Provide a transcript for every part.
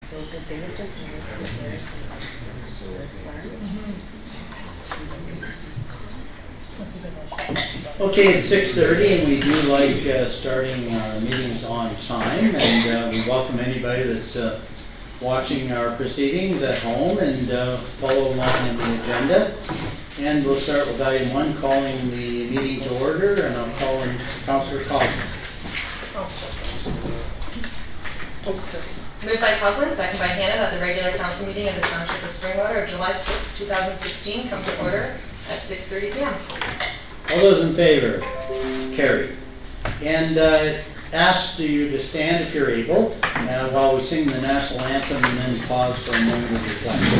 So good thing it took me to sit there. Okay, it's 6:30 and we do like starting our meetings on time, and we welcome anybody that's watching our proceedings at home and follow along in the agenda. And we'll start with item 1, calling the meeting to order, and I'll call in Councillor Collins. Moved by Coughlin, second by Hanna, that the regular council meeting of the Township of Springwater of July 6, 2016 come to order at 6:30 p.m. All those in favor? Carried. And ask you to stand if you're able while we sing the national anthem, and then pause for a moment of reflection.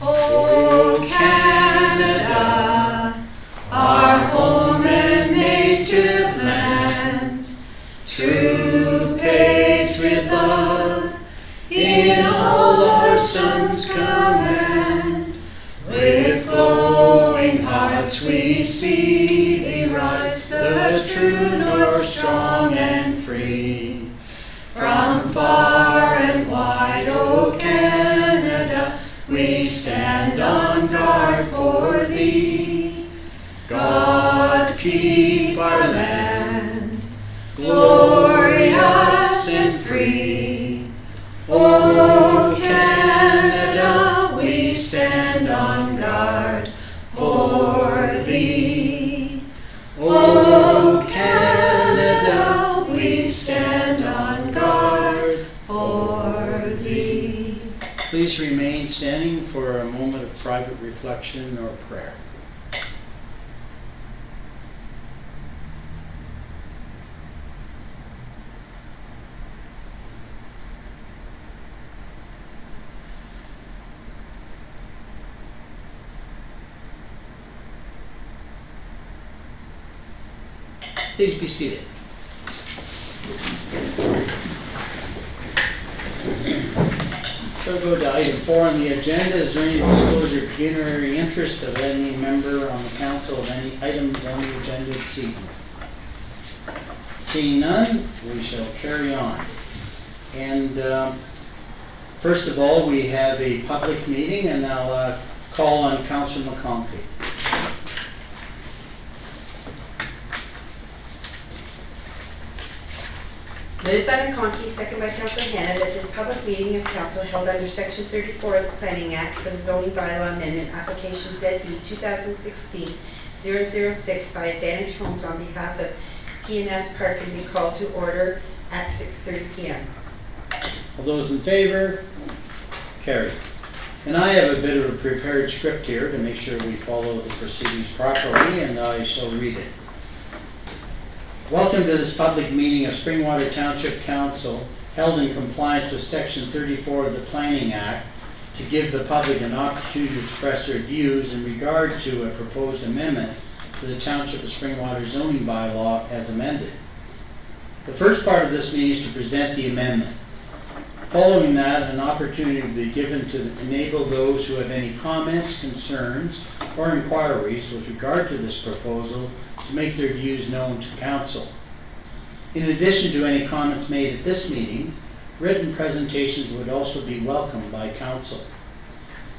Oh, Canada, our home and native land, true patriot love, in all our sons command. With glowing hearts we see thee rise, the true north strong and free. From far and wide, O Canada, we stand on guard for thee. God keep our land, glorious and free. O Canada, we stand on guard for thee. O Canada, we stand on guard for thee. Please remain standing for a moment of private reflection or prayer. Please be seated. So we'll go to item 4 on the agenda. Is there any disclosure of pecuniary interest of any member on the council of any items on the agenda this evening? Seeing none, we shall carry on. And first of all, we have a public meeting, and I'll call on Councillor McConkey. Moved by McConkey, second by Councillor Hanna, that this public meeting of council held under Section 34 of the Planning Act for the zoning bylaw amendment application ZB 2016-006 by Advantage Homes on behalf of P&S Parking be called to order at 6:30 p.m. All those in favor? Carried. And I have a bit of a prepared script here to make sure we follow the proceedings properly, and I shall read it. Welcome to this public meeting of Springwater Township Council, held in compliance with Section 34 of the Planning Act, to give the public an opportunity to express their views in regard to a proposed amendment to the Township of Springwater zoning bylaw as amended. The first part of this meeting is to present the amendment. Following that, an opportunity will be given to enable those who have any comments, concerns, or inquiries with regard to this proposal to make their views known to council. In addition to any comments made at this meeting, written presentations would also be welcomed by council.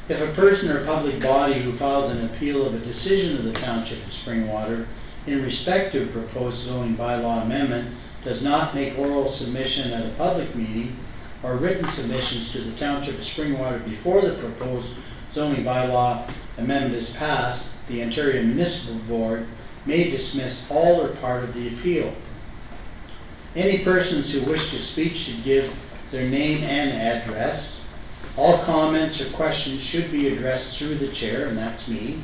If a person or public body who files an appeal of a decision of the Township of Springwater in respect to a proposed zoning bylaw amendment does not make oral submission at a public meeting or written submissions to the Township of Springwater before the proposed zoning bylaw amendment is passed, the Ontario Municipal Board may dismiss all or part of the appeal. Any persons who wish to speak should give their name and address. All comments or questions should be addressed through the chair, and that's me.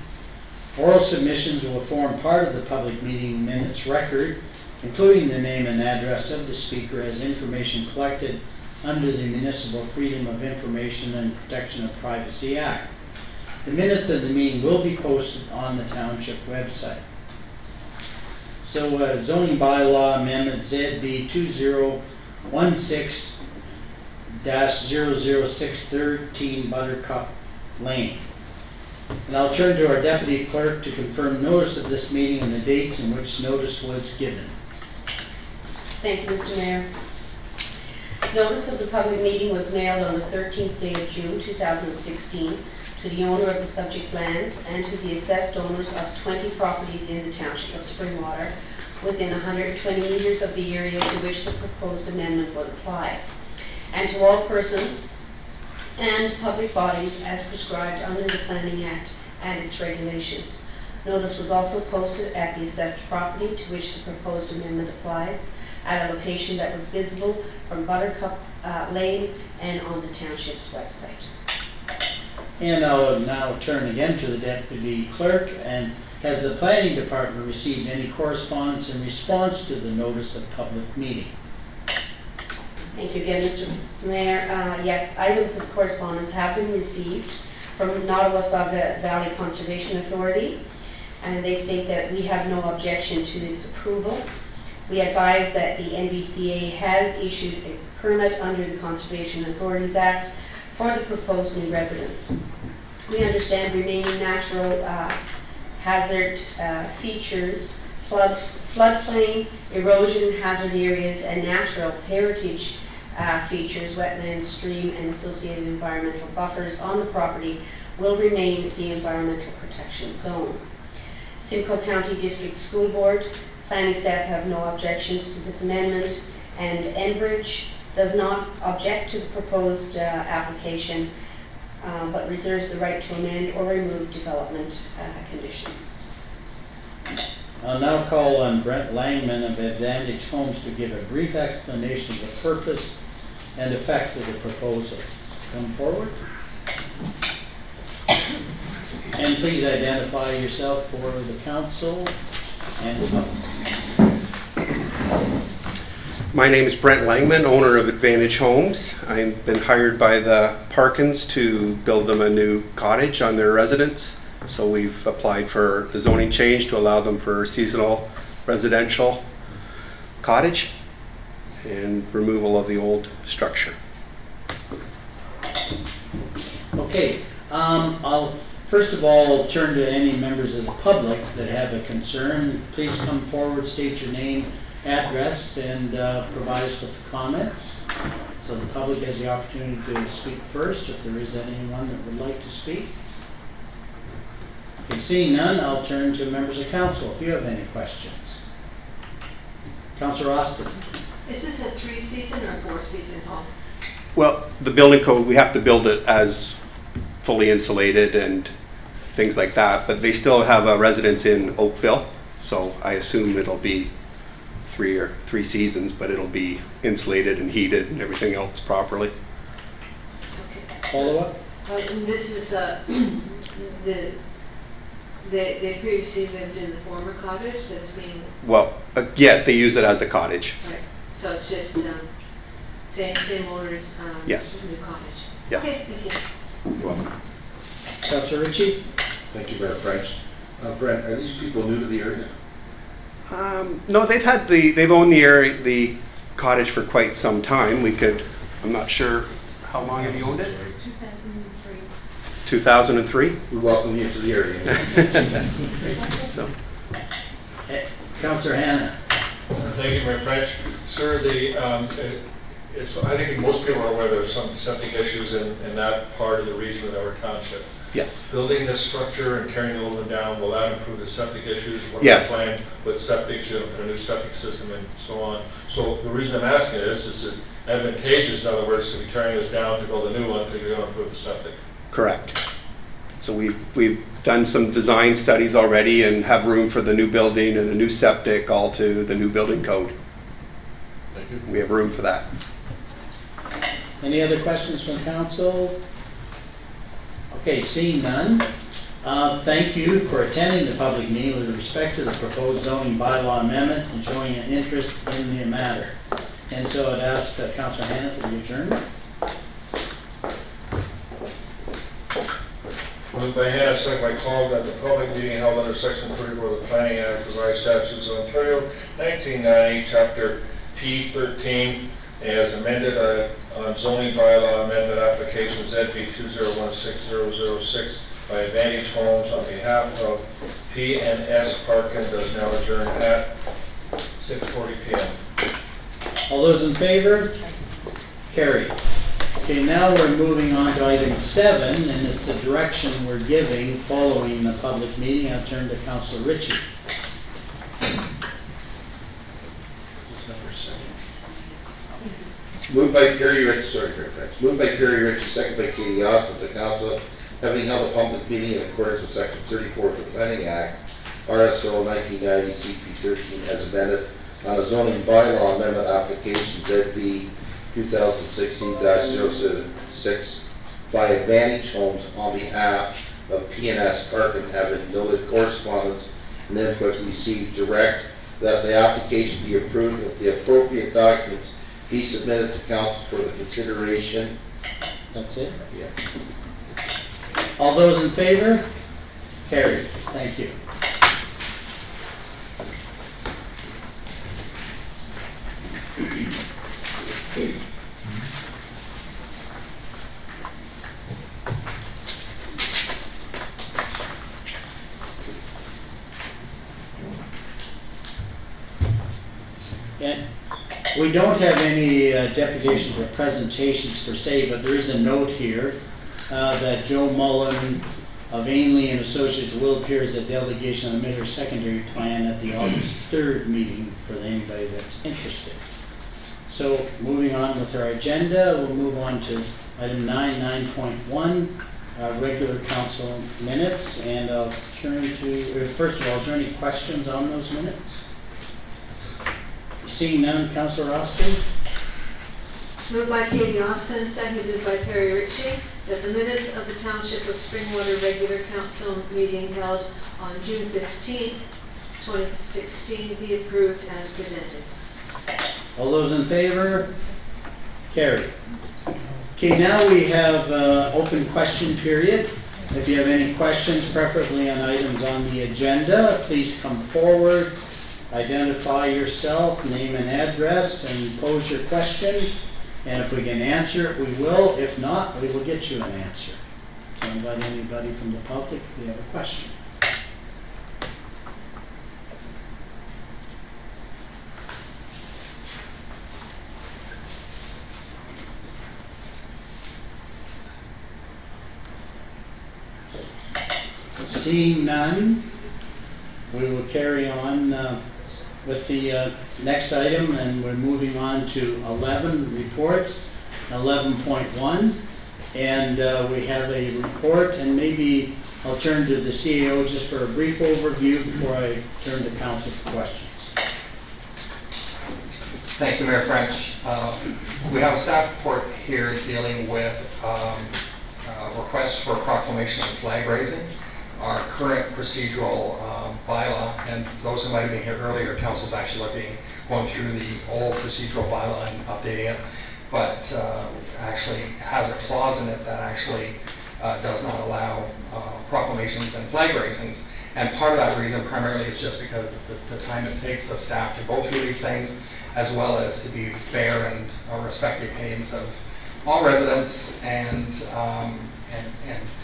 Oral submissions will form part of the public meeting minutes record, including the name and address of the speaker as information collected under the Municipal Freedom of Information and Protection of Privacy Act. The minutes of the meeting will be posted on the Township website. So zoning bylaw amendment ZB 2016-00613 Buttercup Lane. And I'll turn to our Deputy Clerk to confirm notice of this meeting and the dates in which notice was given. Thank you, Mr. Mayor. Notice of the public meeting was mailed on the 13th day of June 2016 to the owner of the subject lands and to the assessed owners of 20 properties in the township of Springwater within 120 meters of the area to which the proposed amendment would apply, and to all persons and public bodies as prescribed under the Planning Act and its regulations. Notice was also posted at the assessed property to which the proposed amendment applies at a location that was visible from Buttercup Lane and on the township's website. And I'll now turn again to the deputy clerk. And has the planning department received any correspondence in response to the notice of public meeting? Thank you again, Mr. Mayor. Yes, items of correspondence have been received from Nottawasaga Valley Conservation Authority, and they state that we have no objection to its approval. We advise that the NVCA has issued a permit under the Conservation Authorities Act for the proposed new residence. We understand remaining natural hazard features, floodplain, erosion hazard areas, and natural heritage features, wetlands, stream, and associated environmental buffers on the property will remain the environmental protection zone. Simcoe County District School Board planning staff have no objections to this amendment, and Enbridge does not object to the proposed application, but reserves the right to amend or remove development conditions. I'll now call on Brent Langman of Advantage Homes to give a brief explanation of the purpose and effect of the proposal. Come forward. And please identify yourself for the council and the public. My name is Brent Langman, owner of Advantage Homes. I've been hired by the Parkins to build them a new cottage on their residence. So we've applied for the zoning change to allow them for seasonal residential cottage and removal of the old structure. Okay, I'll first of all turn to any members of the public that have a concern. Please come forward, state your name, address, and provide us with comments. So the public has the opportunity to speak first if there is anyone that would like to speak. And seeing none, I'll turn to members of council if you have any questions. Councillor Austin. Is this a 3-season or 4-season home? Well, the building code, we have to build it as fully insulated and things like that, but they still have a residence in Oakville, so I assume it'll be 3 seasons, but it'll be insulated and heated and everything else properly. Okay. Follow up? And this is they previously lived in the former cottage that's being, Well, yeah, they use it as a cottage. right, so it's just same owners, Yes. new cottage. Yes. Okay, thank you. You're welcome. Councillor Ritchie. Thank you, Mayor French. Brent, are these people new to the area? No, they've owned the area, the cottage for quite some time. I'm not sure, how long have you owned it? 2003. 2003? We welcome you to the area. So, Councillor Hanna. Thank you, Mayor French. Sir, I think most people are aware there's some septic issues in that part of the region of our township. yes. Building this structure and tearing the old one down, will that improve the septic issues? What Yes. are you planning with septic, you know, put a new septic system and so on? So the reason I'm asking this is it advantageous, in other words, to be tearing this down to build a new one because you're going to improve the septic. Correct. So we've done some design studies already and have room for the new building and a new septic, all to the new building code. Thank you. We have room for that. Any other questions from council? Okay, seeing none. Thank you for attending the public meeting with respect to the proposed zoning bylaw amendment and showing an interest in the matter. And so I'd ask Councillor Hanna for the adjournment. Moved by Hannah, second by Call, that the public meeting held under Section 34 of the Planning Act, Revised Statutes of Ontario, 1990, Chapter P13, as amended on zoning bylaw amendment application ZB 2016006 by Advantage Homes on behalf of P&S Parkin does now adjourn at 6:40 p.m. All those in favor? Carried. Okay, now we're moving on to item 7, and it's the direction we're giving following the public meeting. I'll turn to Councilor Ritchie. Moved by Perry Ritchie, sorry, Greg French. Moved by Perry Ritchie, second by Katie Austin, the council having held a public meeting in accordance with section 34 of the Planning Act, RSO 1990 CP 13 as amended on a zoning bylaw amendment application ZB 2016-076 by Advantage Homes on behalf of PNS Parkin, having noted correspondence and input received, direct that the application be approved with the appropriate documents be submitted to council for the consideration. That's it? Yeah. All those in favor? Carried. Thank you. And we don't have any deputations or presentations per se, but there is a note here that Joe Mullen of Ainley and Associates will appear as a delegation on the Midhurst Secondary Plan at the August 3rd meeting for anybody that's interested. So moving on with our agenda, we'll move on to item 9.1, regular council minutes, and I'll turn to, first of all, is there any questions on those minutes? Seeing none, Councilor Austin? Moved by Katie Austin, seconded by Perry Ritchie, that the minutes of the Township of Springwater regular council meeting held on June 15th, 2016 be approved as presented. All those in favor? Carried. Okay, now we have open question period. If you have any questions, preferably on items on the agenda, please come forward, identify yourself, name and address, and pose your question. And if we can answer it, we will. If not, we will get you an answer. So invite anybody from the public if you have a question. Seeing none, we will carry on with the next item, and we're moving on to 11 reports, 11.1, and we have a report, and maybe I'll turn to the CEO just for a brief overview before I turn to council for questions. Thank you, Mayor French. We have a staff report here dealing with requests for proclamation and flag raising. Our current procedural bylaw, and those who might have been here earlier, council's actually going through the old procedural bylaw and updating it, but actually has a clause in it that actually does not allow proclamations and flag raisings. And part of that reason primarily is just because the time it takes of staff to go through these things, as well as to be fair and respect the opinions of all residents, and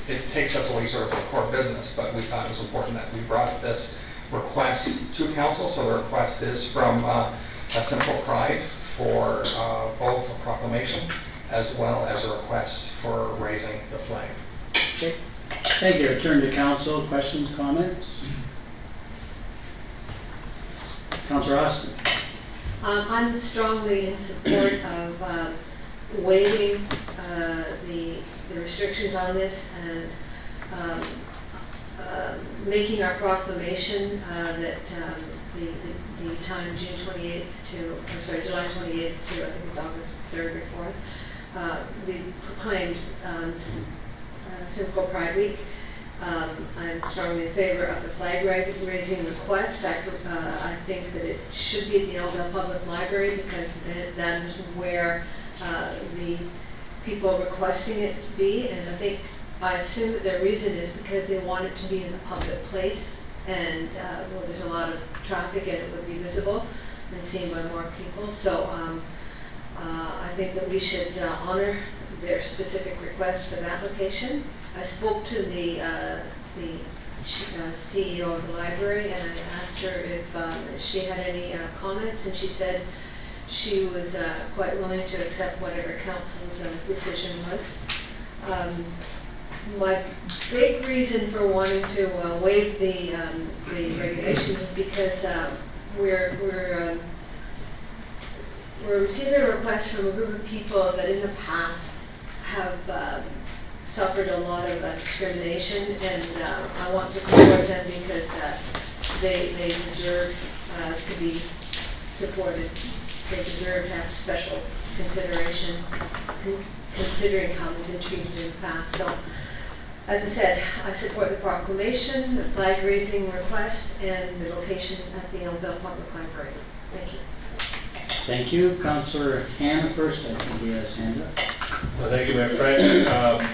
it takes us away sort of from core business, but we thought it was important that we brought this request to council. So the request is from A Simple Pride for both a proclamation as well as a request for raising the flag. Okay. Thank you. I turn to council. Questions, comments? Councilor Austin. I'm strongly in support of waiving the restrictions on this and making our proclamation that the time June 28th to, I'm sorry, July 28th to, I think it's August 3rd or 4th, be behind Simcoe Pride Week. I'm strongly in favor of the flag raising request. I think that it should be at the Elmdale Public Library because that is where the people requesting it be, and I assume that their reason is because they want it to be in a public place, and well, there's a lot of traffic and it would be visible and seen by more people. So I think that we should honor their specific request for that location. I spoke to the CEO of the library, and I asked her if she had any comments, and she said she was quite willing to accept whatever council's decision was. My big reason for wanting to waive the regulations is because we're receiving a request from a group of people that in the past have suffered a lot of discrimination, and I want to support them because they deserve to be supported. They deserve to have special consideration, considering how they've been treated in the past. So, as I said, I support the proclamation, the flag raising request, and the location at the Elmville Public Library. Thank you. Thank you. Councillor Hannah first, I think he has hand up. Well, thank you, my friend.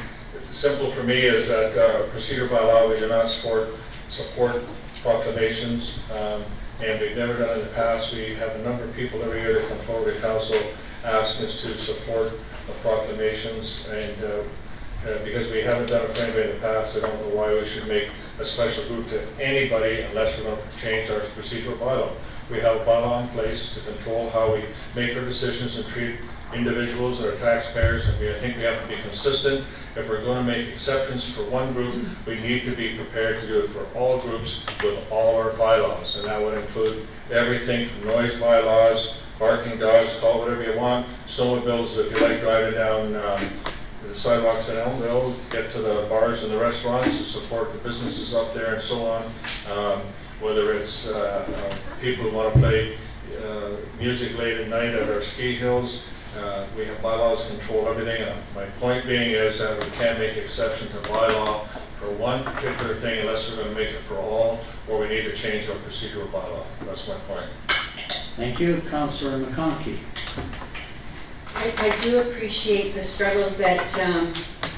Simple for me is that procedure by law, we do not support proclamations, and we've never done it in the past. We have a number of people every year that come forward to council asking us to support the proclamations, and because we haven't done it for anybody in the past, I don't know why we should make a special group to anybody unless we're going to change our procedural bylaw. We have a bylaw in place to control how we make our decisions and treat individuals that are taxpayers, and I think we have to be consistent. If we're going to make exceptions for one group, we need to be prepared to do it for all groups with all our bylaws, and that would include everything from noise bylaws, barking dogs, call it whatever you want, snowmobiles if you like driving down the sidewalks in Elmville to get to the bars and the restaurants to support the businesses up there and so on. Whether it's people who want to play music late at night at our ski hills, we have bylaws control everything. My point being is that we can't make exception to bylaw for one particular thing unless we're going to make it for all, or we need to change our procedural bylaw. That's my point. Thank you. Councillor McConkey. I do appreciate the struggles that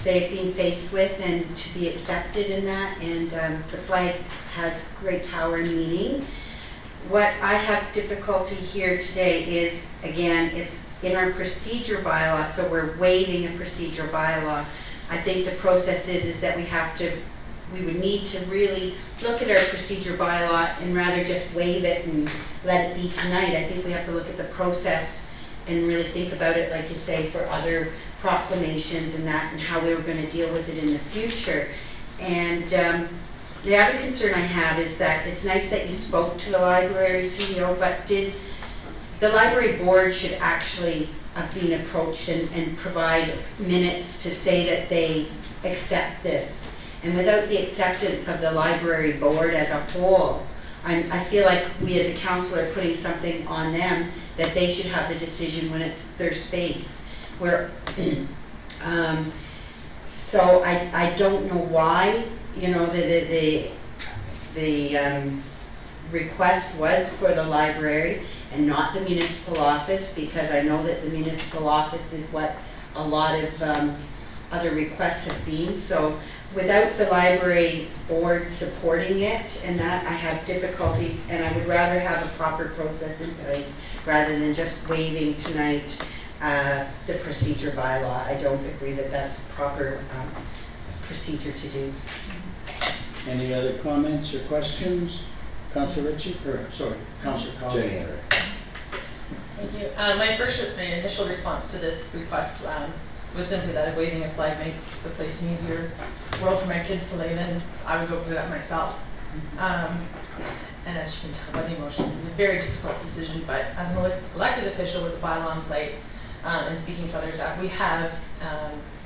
they've been faced with and to be accepted in that, and the flag has great power and meaning. What I have difficulty here today is, again, it's in our procedure bylaw, so we're waiving a procedure bylaw. I think the process is that we would need to really look at our procedure bylaw and rather just waive it and let it be tonight. I think we have to look at the process and really think about it, like you say, for other proclamations and that, and how we were going to deal with it in the future. And the other concern I have is that it's nice that you spoke to the library CEO, but did the library board should actually have been approached and provide minutes to say that they accept this. And without the acceptance of the library board as a whole, I feel like we as a council are putting something on them that they should have the decision when it's their space. So I don't know why, you know, the request was for the library and not the municipal office, because I know that the municipal office is what a lot of other requests have been. So without the library board supporting it and that, I have difficulties, and I would rather have a proper process in place rather than just waiving tonight the procedure bylaw. I don't agree that that's proper procedure to do. Any other comments or questions? Councillor Ritchie, Councillor Collins. Jenny Henry. Thank you. My initial response to this request was simply that if waving a flag makes the place an easier world for my kids to live in, I would go put it up myself. And as you can tell by the emotions, it's a very difficult decision, but as an elected official with a bylaw in place and speaking to other staff, we have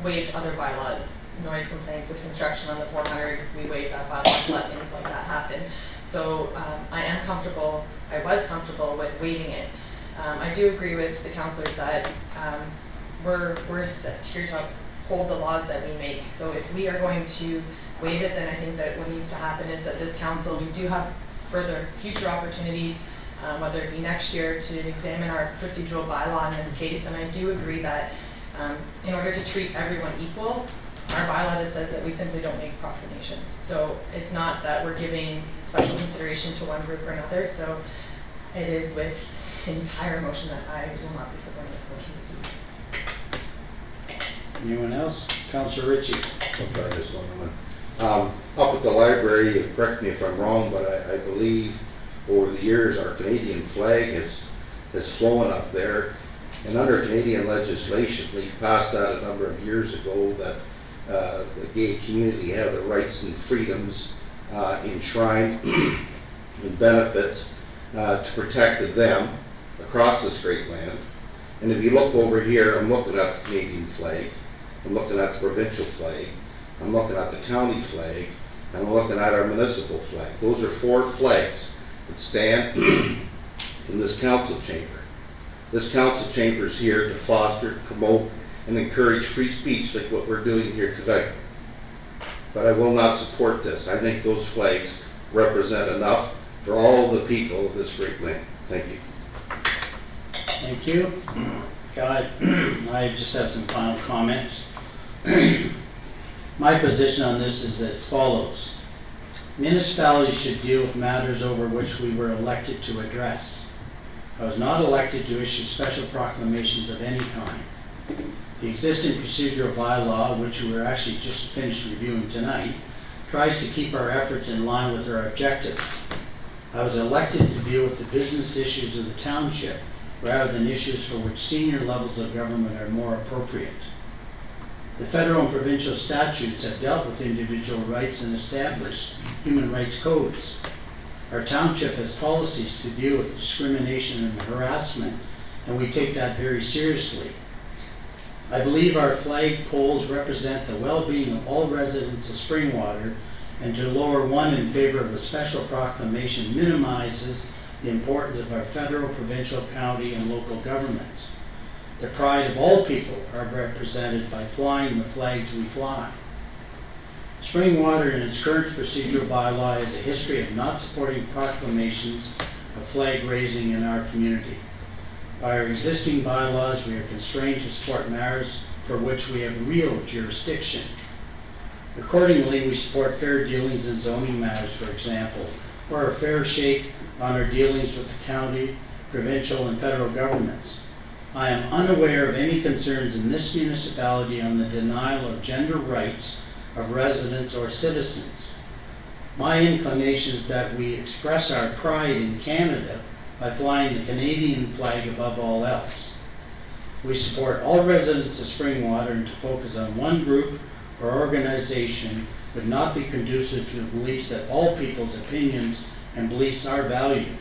waived other bylaws. Noise complaints with construction on the 400, we waived that bylaw to let things like that happen. So I was comfortable with waiving it. I do agree with the councillors that we're set here to uphold the laws that we make. So if we are going to waive it, then I think that what needs to happen is that this council, we do have further future opportunities, whether it be next year, to examine our procedural bylaw in this case. And I do agree that in order to treat everyone equal, our bylaw just says that we simply don't make proclamations. So it's not that we're giving special consideration to one group or another. So it is with entire motion that I will not be supporting this motion this evening. Anyone else? Councillor Ritchie. I'll try this one. Up at the library, correct me if I'm wrong, but I believe over the years our Canadian flag is flowing up there. And under Canadian legislation, we've passed that a number of years ago, that the gay community have the rights and freedoms enshrined and benefits to protect them across this great land. And if you look over here, I'm looking at the Canadian flag, I'm looking at the provincial flag, I'm looking at the county flag, and I'm looking at our municipal flag. Those are 4 flags that stand in this council chamber. This council chamber is here to foster, promote, and encourage free speech like what we're doing here today. But I will not support this. I think those flags represent enough for all the people of this great land. Thank you. Thank you. God, I just have some final comments. My position on this is as follows. Municipalities should deal with matters over which we were elected to address. I was not elected to issue special proclamations of any kind. The existing procedural bylaw, which we were actually just finished reviewing tonight, tries to keep our efforts in line with our objectives. I was elected to deal with the business issues of the township rather than issues for which senior levels of government are more appropriate. The federal and provincial statutes have dealt with individual rights and established human rights codes. Our township has policies to deal with discrimination and harassment, and we take that very seriously. I believe our flag poles represent the well-being of all residents of Springwater, and to lower one in favor of a special proclamation minimizes the importance of our federal, provincial, county, and local governments. The pride of all people are represented by flying the flags we fly. Springwater, in its current procedural bylaw, has a history of not supporting proclamations of flag raising in our community. By our existing bylaws, we are constrained to support matters for which we have real jurisdiction. Accordingly, we support fair dealings in zoning matters, for example, or a fair shake on our dealings with the county, provincial, and federal governments. I am unaware of any concerns in this municipality on the denial of gender rights of residents or citizens. My inclination is that we express our pride in Canada by flying the Canadian flag above all else. We support all residents of Springwater, and to focus on one group or organization would not be conducive to the beliefs that all people's opinions and beliefs are valued.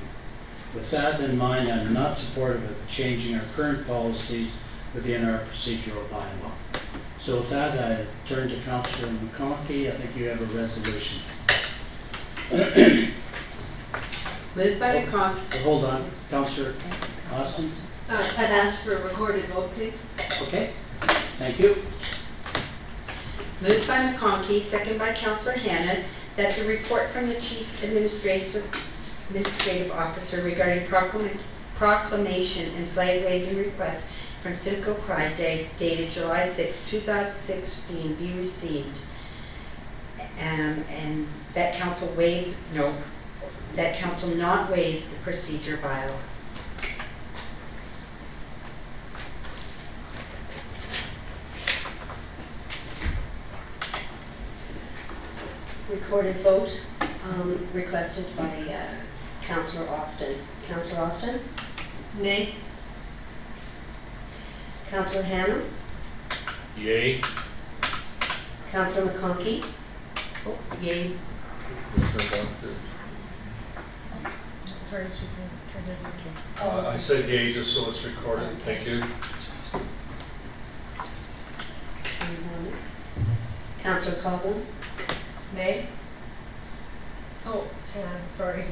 With that in mind, I'm not supportive of changing our current policies within our procedural bylaw. So with that, I turn to Councillor McConkey. I think you have a resolution. Moved by McConkey. Hold on, Councillor Austin. I'd ask for a recorded vote, please. Okay, thank you. Moved by McConkey, second by Councillor Hannan, that the report from the Chief Administrative Officer regarding proclamation and flag raising request from Simcoe Pride Day dated July 6, 2016 be received. And that council not waive the procedure bylaw. Recorded vote requested by Councillor Austin. Councillor Austin? Nay. Councillor Hannan? Yay. Councillor McConkey? Oh, yay. Sorry, she turned it okay. I said yay just so it's recorded. Thank you. Councillor Coghlan? Nay? Oh, hang on, sorry.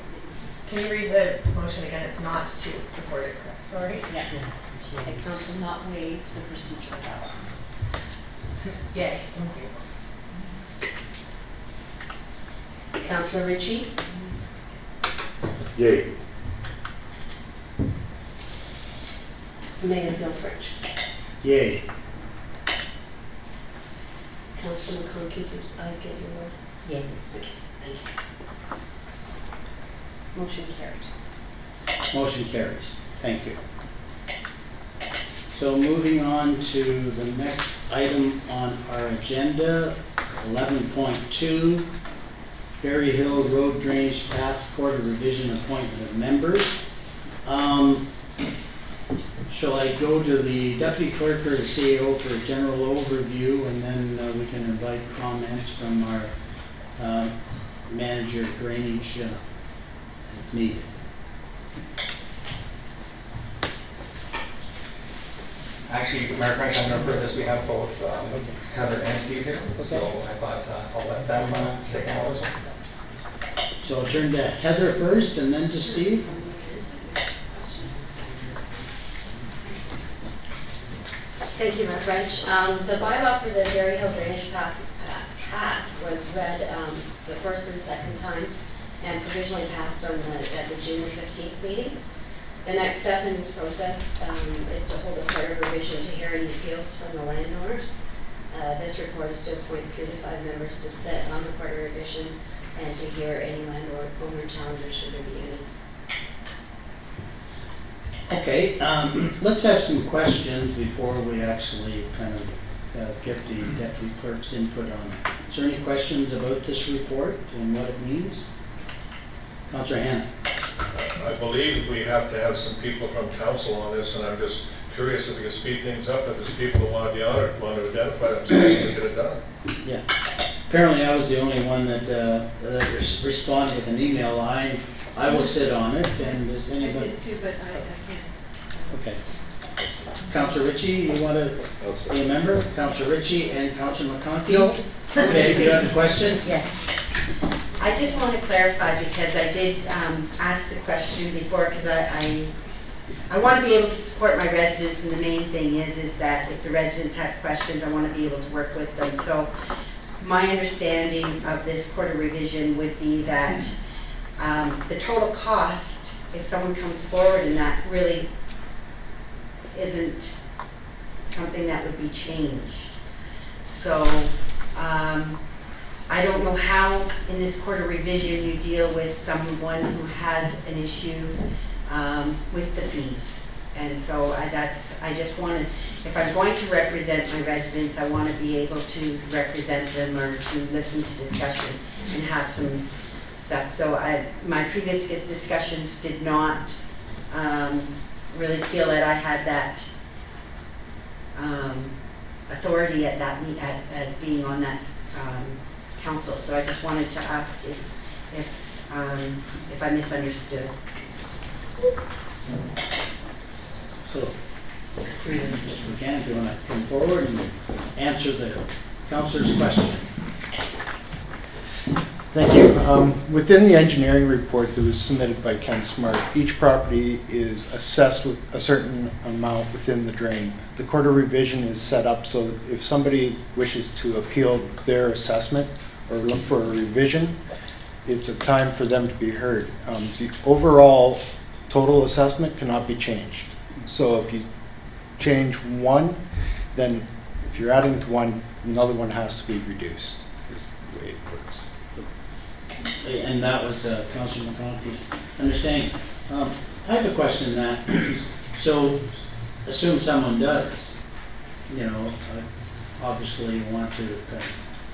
Can you read the motion again? It's not to support it, correct? Sorry. Yeah. That council not waive the procedural bylaw. Yay, thank you. Councillor Ritchie? Yay. Mayor Bill French? Yay. Councillor McConkey, did I get your word? Yay. Okay, thank you. Motion carried. Motion carries. Thank you. So moving on to the next item on our agenda, 11.2, Berry Hill Road Drainage Path Quarter Revision Appointment of Members. shall I go to the deputy clerk or the CAO for a general overview, and then we can invite comments from our manager of drainage if needed. Actually, Mayor French, I'm going to put this, we have both Heather and Steve here, so I thought I'll let them take notice. So I'll turn to Heather first and then to Steve. Thank you, Mayor French. The bylaw for the Berry Hill Drainage path was read the first and second time and provisionally passed on at the June 15th meeting. The next step in this process is to hold a court of revision to hear any appeals from the landowners. This report is to appoint 3 to 5 members to sit on the court of revision and to hear any landowner challenges should there be any. Okay, let's have some questions before we actually kind of get the deputy clerk's input on it. Is there any questions about this report and what it means? Councillor Hannah. I believe we have to have some people from council on this, and I'm just curious if we can speed things up, if there's people who want to be on it, want to identify themselves and get it done. Yeah. Apparently I was the only one that responded with an email. I will sit on it, and does I anybody? did too, but I can't. Okay. Councillor Ritchie, you want to be a member? Councillor Ritchie and Councillor McConkey? No. Okay, you have a question? Yes. I just want to clarify, because I did ask the question before, because I want to be able to support my residents, and the main thing is that if the residents have questions, I want to be able to work with them. So my understanding of this quarter revision would be that the total cost, if someone comes forward, and that really isn't something that would be changed. So I don't know how in this quarter revision you deal with someone who has an issue with the fees. And so I just want to, if I'm going to represent my residents, I want to be able to represent them or to listen to discussion and have some stuff. So my previous discussions did not really feel that I had that authority at that as being on that council. So I just wanted to ask if I misunderstood. So, Mr. McCann, if you want to come forward and answer the councillor's question. Thank you. Within the engineering report that was submitted by Ken Smart, each property is assessed with a certain amount within the drain. The quarter revision is set up so that if somebody wishes to appeal their assessment or look for a revision, it's a time for them to be heard. The overall total assessment cannot be changed. So if you change one, then if you're adding to one, another one has to be reduced, is the way it works. And that was Councillor McConkey's understanding. I have a question that, so assume someone does, obviously want to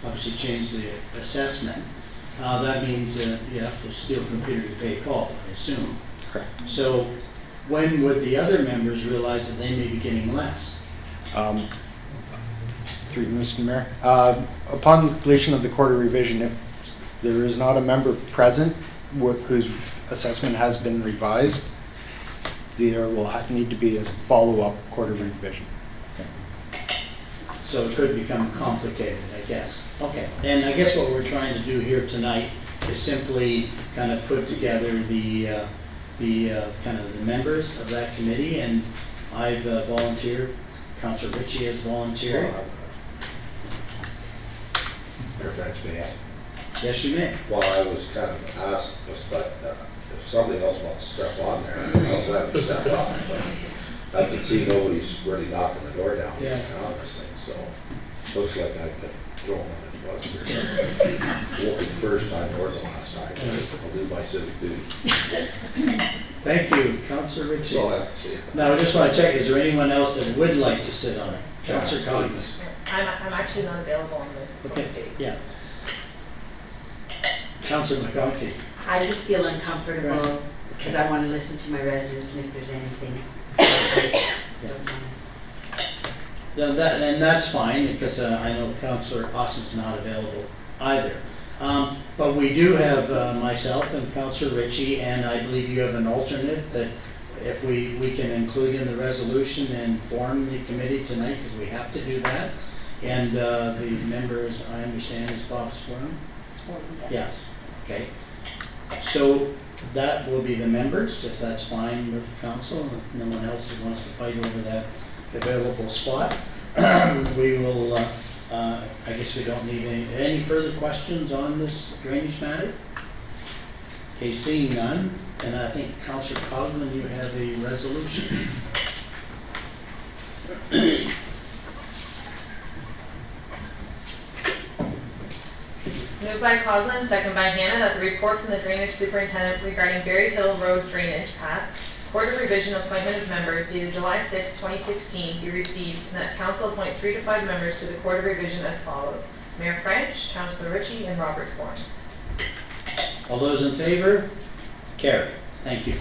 obviously change the assessment. That means you have to steal from Peter to pay Paul, I assume. Correct. So when would the other members realize that they may be getting less? Through you, Mr. Mayor. Upon the completion of the quarter revision, if there is not a member present whose assessment has been revised, there will need to be a follow-up quarter revision. So it could become complicated, I guess. Okay, and I guess what we're trying to do here tonight is simply kind of put together the kind of the members of that committee, and I've volunteered, Councillor Ritchie has volunteered. Mayor French, may I? Yes, you may. Well, I was kind of asked, but if somebody else wants to step on there, I'll let them step on. But I can see nobody's really knocking the door down on this thing, so looks like I've been thrown under the bus here. Won't be the first time or the last time. I'll do my civic duty. Thank you, Councillor Ritchie. So I have to see it. Now, I just want to check, is there anyone else that would like to sit on it? Councillor Collins. I'm actually not available on the Okay, dates. yeah. Councillor McConkey. I just feel uncomfortable because I want to listen to my residents, and if there's anything And that's fine, because I know Councillor Austin's not available either. But we do have myself and Councillor Ritchie, and I believe you have an alternate that if we can include in the resolution and form the committee tonight, because we have to do that. And the members, I understand, is Bob Swarm? Sworn, yes. Yes, okay. So that will be the members, if that's fine with the council, and if no one else wants to fight over that available spot. We will, I guess we don't need any further questions on this drainage matter? Okay, seeing none, and I think Councillor Coghlan, you have a resolution. Moved by Coghlan, second by Hannah, that the report from the drainage superintendent regarding Berry Hill Road drainage path, Board of Revision appointment of members dated July 6, 2016 be received, and that council appoint 3 to 5 members to the Court of Revision as follows: Mayor French, Councillor Ritchie, and Robert Swarm. All those in favor? Carry. Thank you.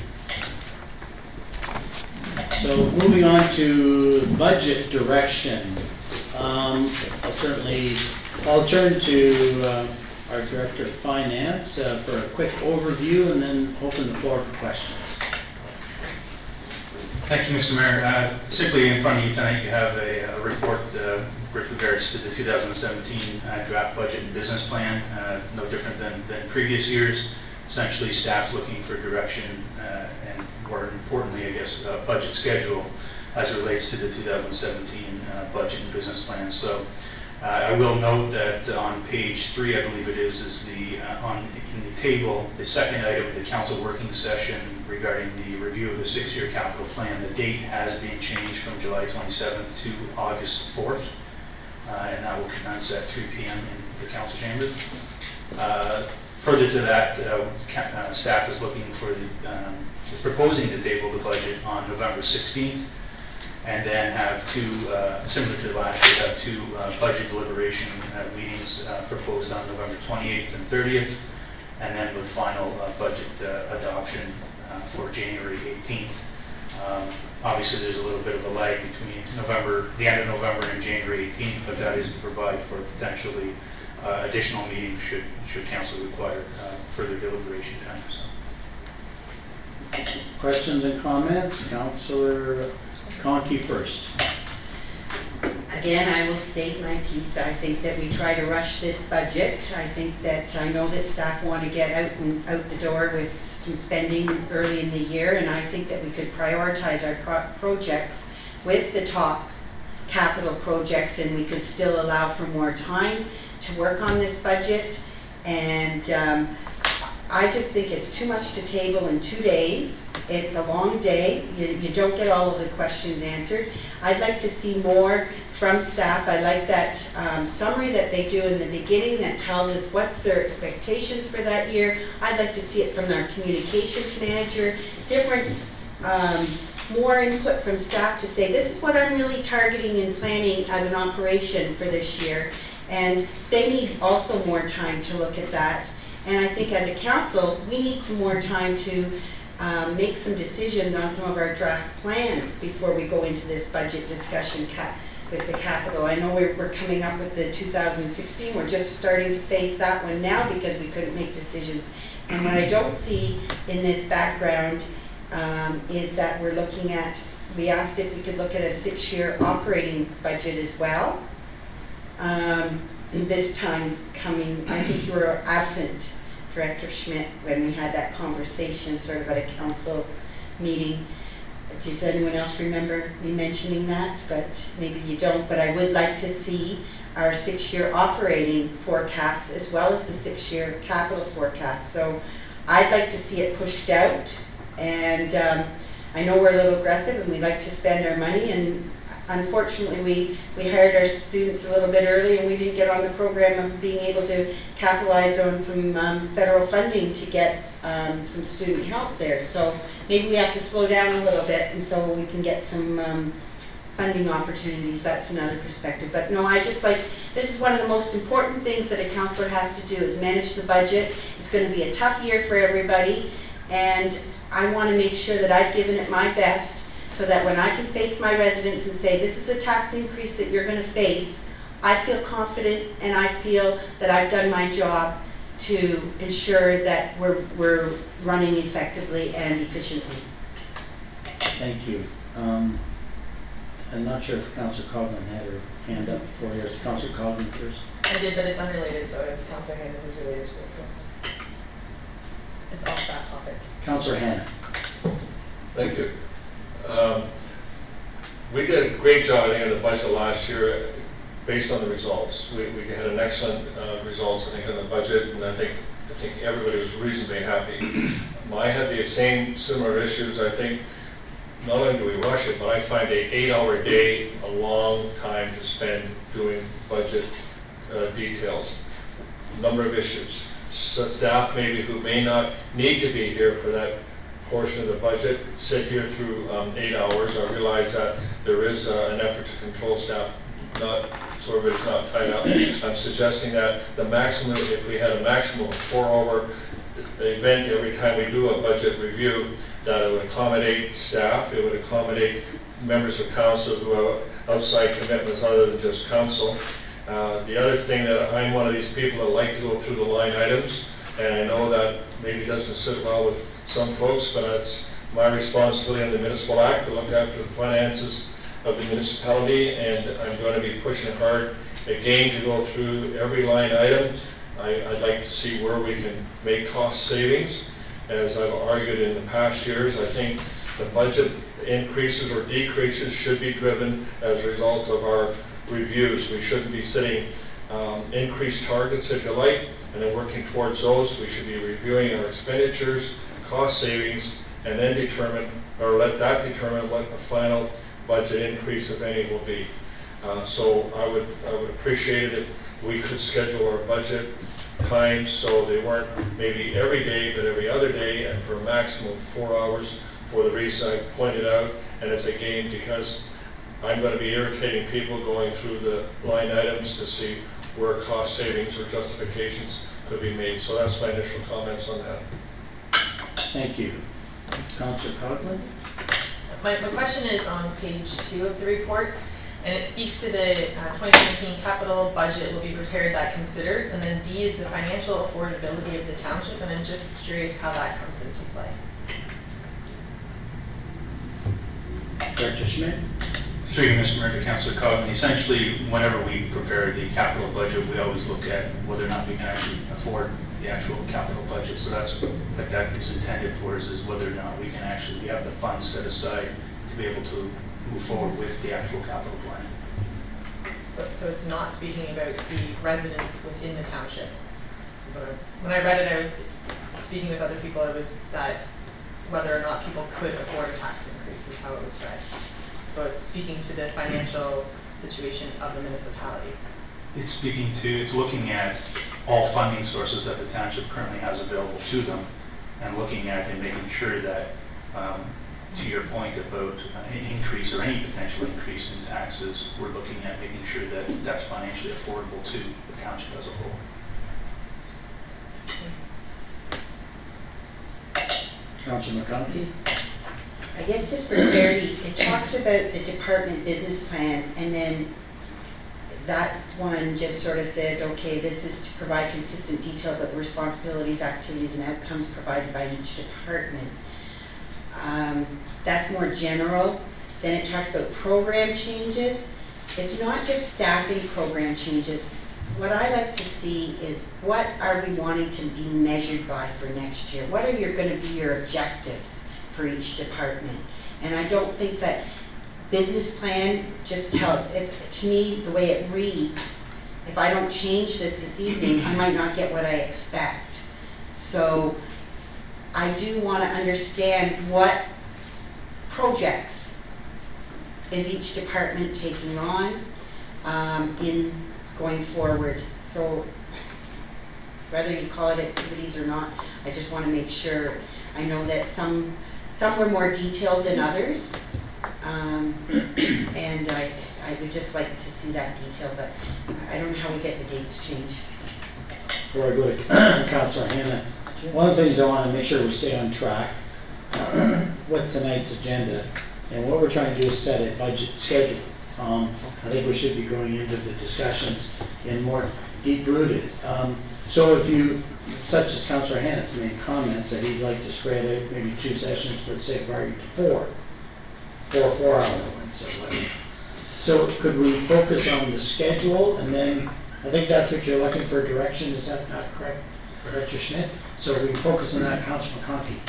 So moving on to budget direction. I'll turn to our Director of Finance for a quick overview and then open the floor for questions. Thank you, Mr. Mayor. Simply in front of you tonight, you have a report with regards to the 2017 draft budget and business plan. No different than previous years. Essentially, staff looking for direction and, more importantly, I guess, budget schedule as it relates to the 2017 budget and business plan. So I will note that on page 3, I believe it is the in the table, the second item, the council working session regarding the review of the 6-year capital plan. The date has been changed from July 27th to August 4th, and that will commence at 3 p.m. in the council chamber. Further to that, staff is looking for is proposing to table the budget on November 16th, and then have similar to last year, have 2 budget deliberation meetings proposed on November 28th and 30th, and then with final budget adoption for January 18th. Obviously, there's a little bit of a lag between the end of November and January 18th, but that is to provide for potentially additional meetings should council require further deliberation time. So. Questions and comments? Councillor Conkey first. Again, I will state my piece. I think that we try to rush this budget. I know that staff want to get out the door with some spending early in the year, and I think that we could prioritize our projects with the top capital projects, and we could still allow for more time to work on this budget. And I just think it's too much to table in 2 days. It's a long day. You don't get all of the questions answered. I'd like to see more from staff. I like that summary that they do in the beginning that tells us what's their expectations for that year. I'd like to see it from our communications manager, more input from staff to say, this is what I'm really targeting and planning as an operation for this year. And they need also more time to look at that. And I think as a council, we need some more time to make some decisions on some of our draft plans before we go into this budget discussion with the capital. I know we're coming up with the 2016. We're just starting to face that one now because we couldn't make decisions. And what I don't see in this background is that we asked if we could look at a 6-year operating budget as well. This time coming, I think you were absent, Director Schmidt, when we had that conversation sort of at a council meeting. Does anyone else remember me mentioning that? But maybe you don't, but I would like to see our 6-year operating forecast as well as the 6-year capital forecast. So I'd like to see it pushed out, and I know we're a little aggressive and we like to spend our money, and unfortunately we hired our students a little bit early and we didn't get on the program of being able to capitalize on some federal funding to get some student help there. So maybe we have to slow down a little bit, and so we can get some funding opportunities. That's another perspective. But no, this is one of the most important things that a councillor has to do is manage the budget. It's going to be a tough year for everybody, and I want to make sure that I've given it my best so that when I can face my residents and say, this is a tax increase that you're gonna face, I feel confident and I feel that I've done my job to ensure that we're running effectively and efficiently. Thank you. I'm not sure if Councillor Coghlan had her hand up before. Here's Councillor Coghlan first. I did, but it's unrelated, so if Councilor Hannes is related to this, so. It's off that topic. Councillor Hanna. Thank you. We did a great job, I think, in the budget last year based on the results. We had an excellent results, I think, on the budget, and I think everybody was reasonably happy. I had the same similar issues. I think not only do we rush it, but I find an 8-hour day a long time to spend doing budget details. Number of issues. So staff maybe who may not need to be here for that portion of the budget sit here through 8 hours. I realize that there is an effort to control staff, not so everybody's not tied up. I'm suggesting that the maximum, if we had a maximum of 4-hour event every time we do a budget review, that it would accommodate staff, it would accommodate members of council who have outside commitments other than just council. The other thing that I'm one of these people that like to go through the line items, and I know that maybe doesn't sit well with some folks, but it's my responsibility under the Municipal Act to look after the finances of the municipality, and I'm going to be pushing hard again to go through every line item. I'd like to see where we can make cost savings. As I've argued in the past years, I think the budget increases or decreases should be driven as a result of our reviews. We shouldn't be setting increased targets, if you like, and then working towards those. We should be reviewing our expenditures, cost savings, and then determine, or let that determine what the final budget increase, if any, will be. So I would appreciate it if we could schedule our budget times so they weren't maybe every day, but every other day, and for a maximum of 4 hours for the reason I pointed out. And it's again because I'm going to be irritating people going through the line items to see where cost savings or justifications could be made. So that's my initial comments on that. Thank you. Councillor Coghlan. My question is on page 2 of the report, and it speaks to the 2017 capital budget will be prepared that considers, and then D is the financial affordability of the township, and I'm just curious how that comes into play. Director Schmidt. Through you, Mr. Mayor, to Councillor Coghlan, essentially, whenever we prepare the capital budget, we always look at whether or not we can actually afford the actual capital budget. So that's what that is intended for, is whether or not we can actually have the funds set aside to be able to move forward with the actual capital plan. So it's not speaking about the residents within the township. When I read it, I was speaking with other people, it was that whether or not people could afford a tax increase is how it was read. So it's speaking to the financial situation of the municipality. It's looking at all funding sources that the township currently has available to them, and looking at and making sure that, to your point about an increase or any potential increase in taxes, we're looking at making sure that that's financially affordable to the township as a whole. Councillor McConkey. I guess just for clarity, it talks about the department business plan, and then that one just sort of says, okay, this is to provide consistent detail about the responsibilities, activities, and outcomes provided by each department. That's more general. Then it talks about program changes. It's not just staffing program changes. What I like to see is what are we wanting to be measured by for next year? What are going to be your objectives for each department? And I don't think that business plan just it's, to me, the way it reads, if I don't change this evening, I might not get what I expect. So I do want to understand what projects is each department taking on in going forward. So whether you call it activities or not, I just want to make sure. I know that some were more detailed than others, and I would just like to see that detail, but I don't know how we get the dates changed. Before I go to Councillor Hanna, one of the things I want to make sure we stay on track with tonight's agenda And what we're trying to do is set a budget schedule. I think we should be going into the discussions in more deep-rooted. So if you, such as Councillor Hanna made comments that he'd like to spread out maybe 2 sessions for the sake of argument to 4 4-hour ones or whatever. So could we focus on the schedule, and then, I think that's what you're looking for direction, is that not correct, Director Schmidt? So we can focus on that, Councillor McConkey.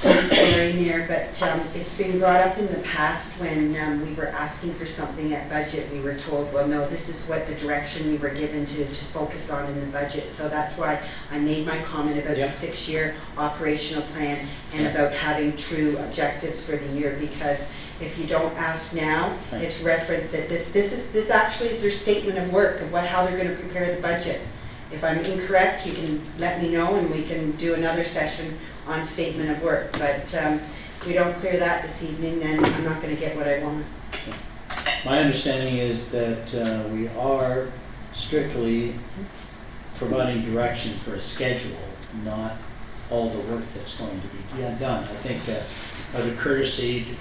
I'm sorry, Mayor, but it's been brought up in the past when we were asking for something at budget. We were told, well, no, this is what the direction we were given to focus on in the budget. So that's why I made my comment about Yeah. the 6-year operational plan and about having true objectives for the year, because if you don't ask now, Right. it's referenced that this actually is their statement of work of how they're going to prepare the budget. If I'm incorrect, you can let me know and we can do another session on statement of work. But if we don't clear that this evening, then I'm not going to get what I want. My understanding is that we are strictly providing direction for a schedule, not all the work that's going to be done. I think out of courtesy,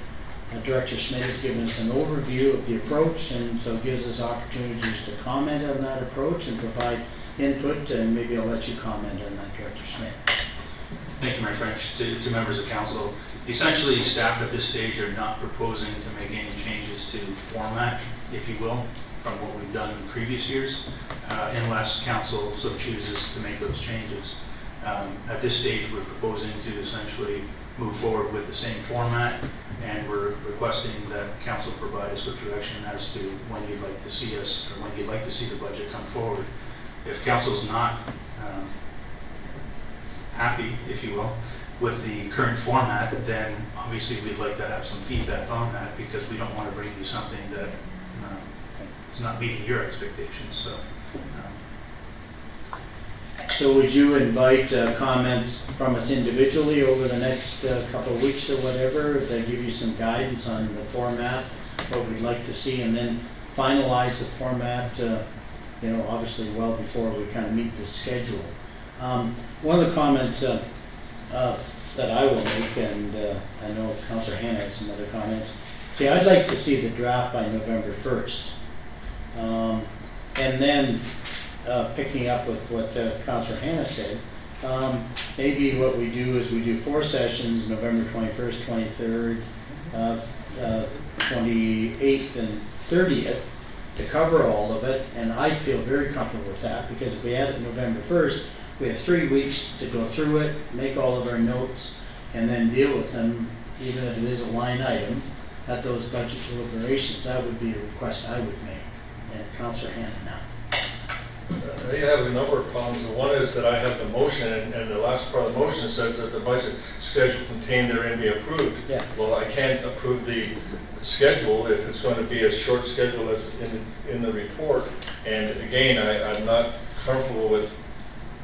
Director Schmidt has given us an overview of the approach, and so it gives us opportunities to comment on that approach and provide input, and maybe I'll let you comment on that, Director Schmidt. Thank you, Mayor French. To members of council, essentially staff at this stage are not proposing to make any changes to format, if you will, from what we've done in previous years, unless council so chooses to make those changes. At this stage, we're proposing to essentially move forward with the same format, and we're requesting that council provide us with direction as to when you'd like to see us, or when you'd like to see the budget come forward. If council's not happy, if you will, with the current format, then obviously we'd like to have some feedback on that, because we don't want to bring you something that is not meeting your expectations. So would you invite comments from us individually over the next couple of weeks or whatever, that give you some guidance on the format, what we'd like to see, and then finalize the format, obviously well before we kind of meet the schedule. One of the comments that I will make, and I know Councillor Hanna had some other comments, see, I'd like to see the draft by November 1st. And then picking up with what Councillor Hanna said, maybe what we do is we do 4 sessions, November 21st, 23rd, 28th, and 30th, to cover all of it, and I'd feel very comfortable with that, because if we add it November 1st, we have 3 weeks to go through it, make all of our notes, and then deal with them, even if it is a line item, at those budget deliberations. That would be a request I would make. And Councillor Hanna now. I have a number of problems. The one is that I have the motion, and the last part of the motion says that the budget schedule contained therein be approved. Yeah. Well, I can't approve the schedule if it's going to be a short schedule as in the report. And again, I'm not comfortable with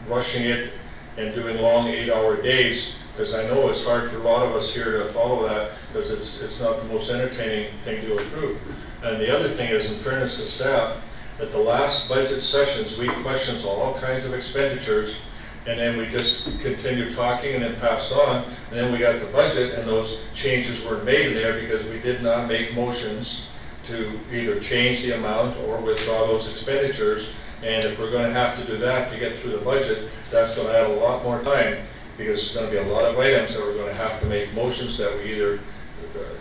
rushing it and doing long 8-hour days, because I know it's hard for a lot of us here to follow that, because it's not the most entertaining thing to go through. And the other thing is, in fairness to staff, at the last budget sessions, we questioned all kinds of expenditures, and then we just continued talking and then passed on, and then we got the budget, and those changes were made in there because we did not make motions to either change the amount or withdraw those expenditures. And if we're going to have to do that to get through the budget, that's going to add a lot more time, because there's going to be a lot of items that we're going to have to make motions that we either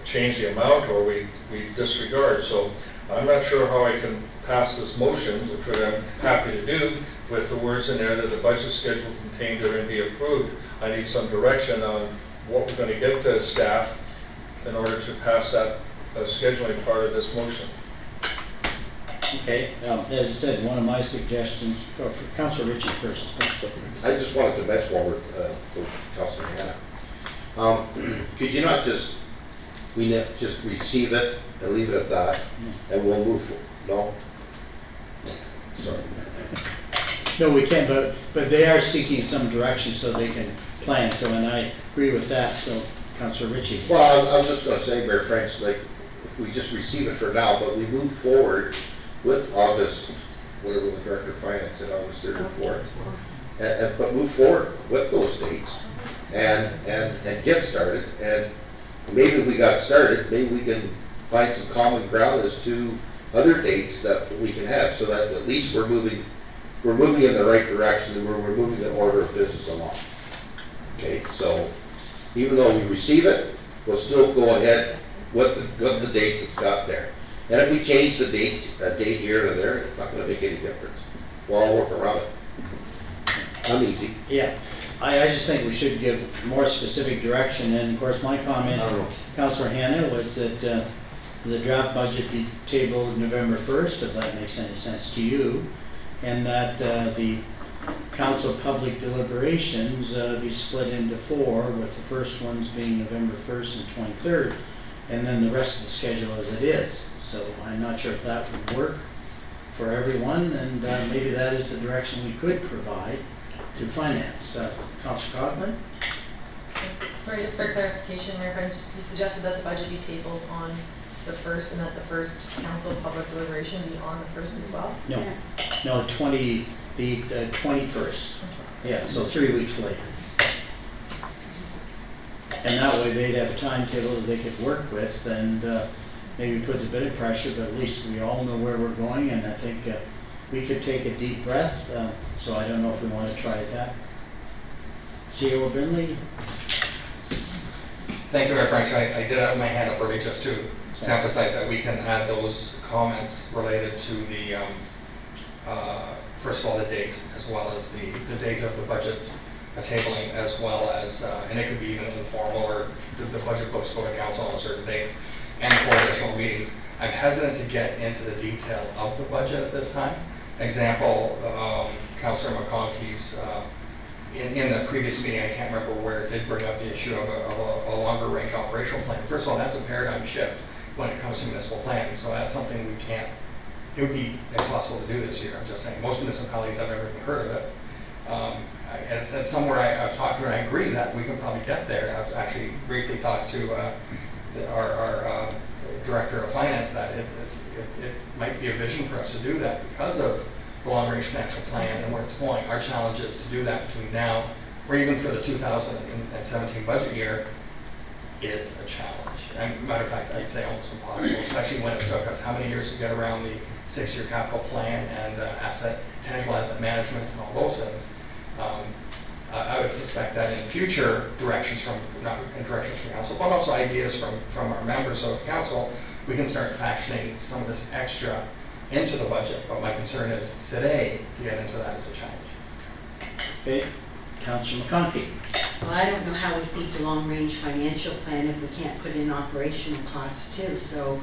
change the amount or we disregard. So I'm not sure how I can pass this motion, which I'm happy to do, with the words in there that the budget schedule contained therein be approved. I need some direction on what we're going to give to staff in order to pass that scheduling part of this motion. Okay, as I said, one of my suggestions, for Councillor Ritchie first. I just wanted to mention one with Councillor Hanna. Could you not just receive it and leave it at that, and we'll move forward? No? Sorry. No, we can, but they are seeking some direction so they can plan, so, and I agree with that, so Councillor Ritchie. Well, I was just going to say, Mayor French, like, we just receive it for now, but we move forward with August, whatever the Director of Finance said, August 3rd or 4th, but move forward with those dates and get started, and maybe we got started, maybe we can find some common ground as to other dates that we can have, so that at least we're moving in the right direction, and we're moving the order of business along. Okay, so even though we receive it, we'll still go ahead with the dates it's got there. And if we change the date, a date here or there, it's not gonna make any difference. We'll all work around it. I'm easy. Yeah, I just think we should give more specific direction, and of course, my comment, Councillor Hannah, was that the draft budget be tabled November 1st, if that makes any sense to you, and that the council public deliberations be split into 4, with the first ones being November 1st and 23rd, and then the rest of the schedule as it is. So I'm not sure if that would work for everyone, and maybe that is the direction we could provide to finance. Councillor Coghlan? Sorry, just for clarification, Mayor Friends, you suggested that the budget be tabled on the 1st and that the first council public deliberation be on the 1st as well? No, the 21st. Yeah, so 3 weeks later. And that way they'd have a timetable that they could work with, and maybe puts a bit of pressure, but at least we all know where we're going, and I think we could take a deep breath, so I don't know if we want to try that. CEO Binley? Thank you, Mayor French. I did have my hand up early just to emphasize that we can add those comments related to the, first of all, the date, as well as the date of the budget tabling, as well as, and it could be even informal, or the budget books go to council on a certain date, and for additional meetings. I'm hesitant to get into the detail of the budget at this time. Example, Councillor McConkey's, in the previous meeting, I can't remember where, it did bring up the issue of a longer range operational plan. First of all, that's a paradigm shift when it comes to municipal planning, so that's something we can't, it would be impossible to do this year. I'm just saying, most municipalities have never even heard of it. It's somewhere I've talked to, and I agree that we can probably get there. I've actually briefly talked to our Director of Finance that it might be a vision for us to do that because of the long-range financial plan and where it's going. Our challenge is to do that between now, or even for the 2017 budget year, is a challenge. And matter of fact, I'd say almost impossible, especially when it took us how many years to get around the 6-year capital plan and tangible asset management and all those things. I would suspect that in future directions not in directions from council, but also ideas from our members of council, we can start fashioning some of this extra into the budget. But my concern is today to get into that is a challenge. Okay, Councillor McConkey. Well, I don't know how we feed the long-range financial plan if we can't put in operational costs too. So,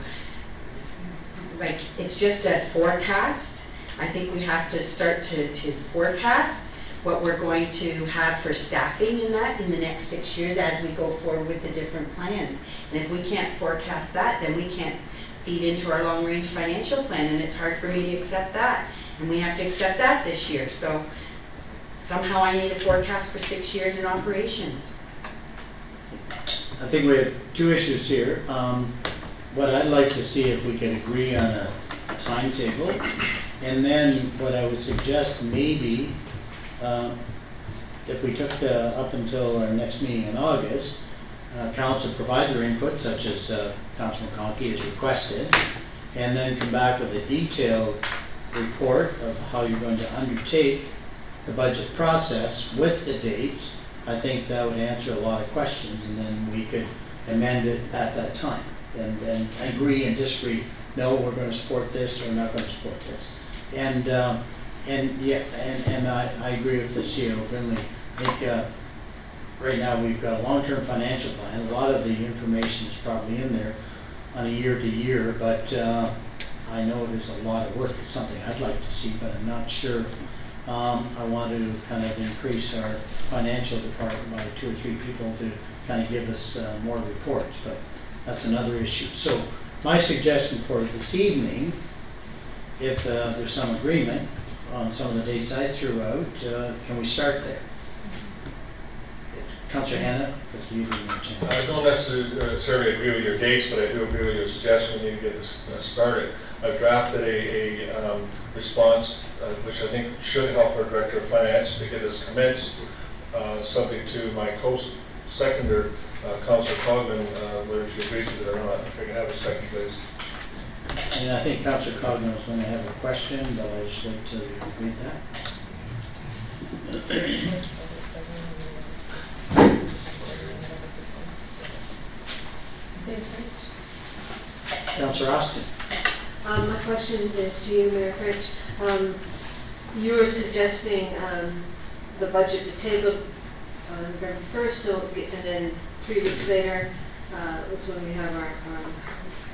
like, it's just a forecast. I think we have to start to forecast what we're going to have for staffing in that in the next 6 years as we go forward with the different plans. And if we can't forecast that, then we can't feed into our long-range financial plan, and it's hard for me to accept that. And we have to accept that this year. So somehow I need a forecast for 6 years in operations. I think we have 2 issues here. What I'd like to see if we could agree on a timetable, and then what I would suggest maybe if we took up until our next meeting in August, council provide their input, such as Councilor McConkey has requested, and then come back with a detailed report of how you're going to undertake the budget process with the dates. I think that would answer a lot of questions, and then we could amend it at that time and agree and disagree. No, we're going to support this, or we're not going to support this. And I agree with the CEO Binley. I think right now we've got a long-term financial plan. A lot of the information is probably in there on a year-to-year, but I know it is a lot of work. It's something I'd like to see, but I'm not sure. I want to kind of increase our financial department by 2 or 3 people to kind of give us more reports, but that's another issue. So my suggestion for this evening, if there's some agreement on some of the dates I threw out, can we start there? Councillor Hannah, if you didn't mention. I don't necessarily agree with your dates, but I do agree with your suggestion we need to get this started. I've drafted a response, which I think should help our Director of Finance to get this commenced, subject to my co-seconder Councilor Cogman, whether she agrees with it or not. If I can have a second, please. And I think Councillor Cogman was going to have a question, but I just wait till you read that. Councillor Austin. My question is to you, Mayor French. You were suggesting the budget be tabled on November 1st, so, and then 3 weeks later was when we have our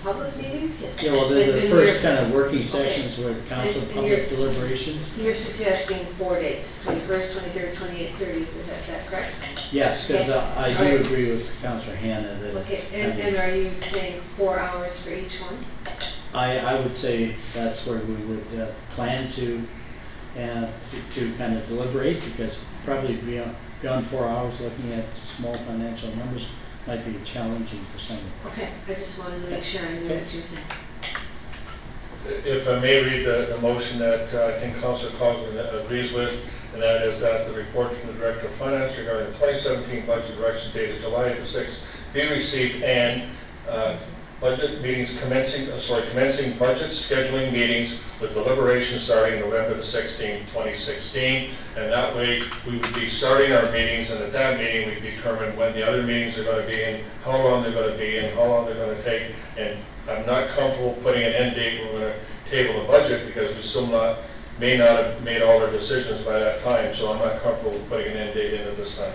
public meetings? Yes. Yeah, well, the And first you're- kind of working sessions with council And public you're- deliberations. You're suggesting 4 days, 21st, 23rd, 28th, 30th, is that correct? Yes, because I do Alright. agree with Councillor Hannah that. Okay, and are you saying 4 hours for each one? I would say that's where we would plan to kind of deliberate, because probably beyond 4 hours, looking at small financial numbers might be challenging for some. Okay, I just wanted to make sure I knew what you were saying. If I may read the motion that I think Councilor Cogman agrees with, and that is that the report from the Director of Finance regarding the 2017 budget direction dated July the 6th be received, and budget meetings commencing budget scheduling meetings with deliberations starting November the 16th, 2016. And that way we would be starting our meetings, and at that meeting we determine when the other meetings are going to be and how long they're going to be and how long they're going to take. And I'm not comfortable putting an end date when we're going to table the budget, because we still may not have made all our decisions by that time. So I'm not comfortable with putting an end date in at this time.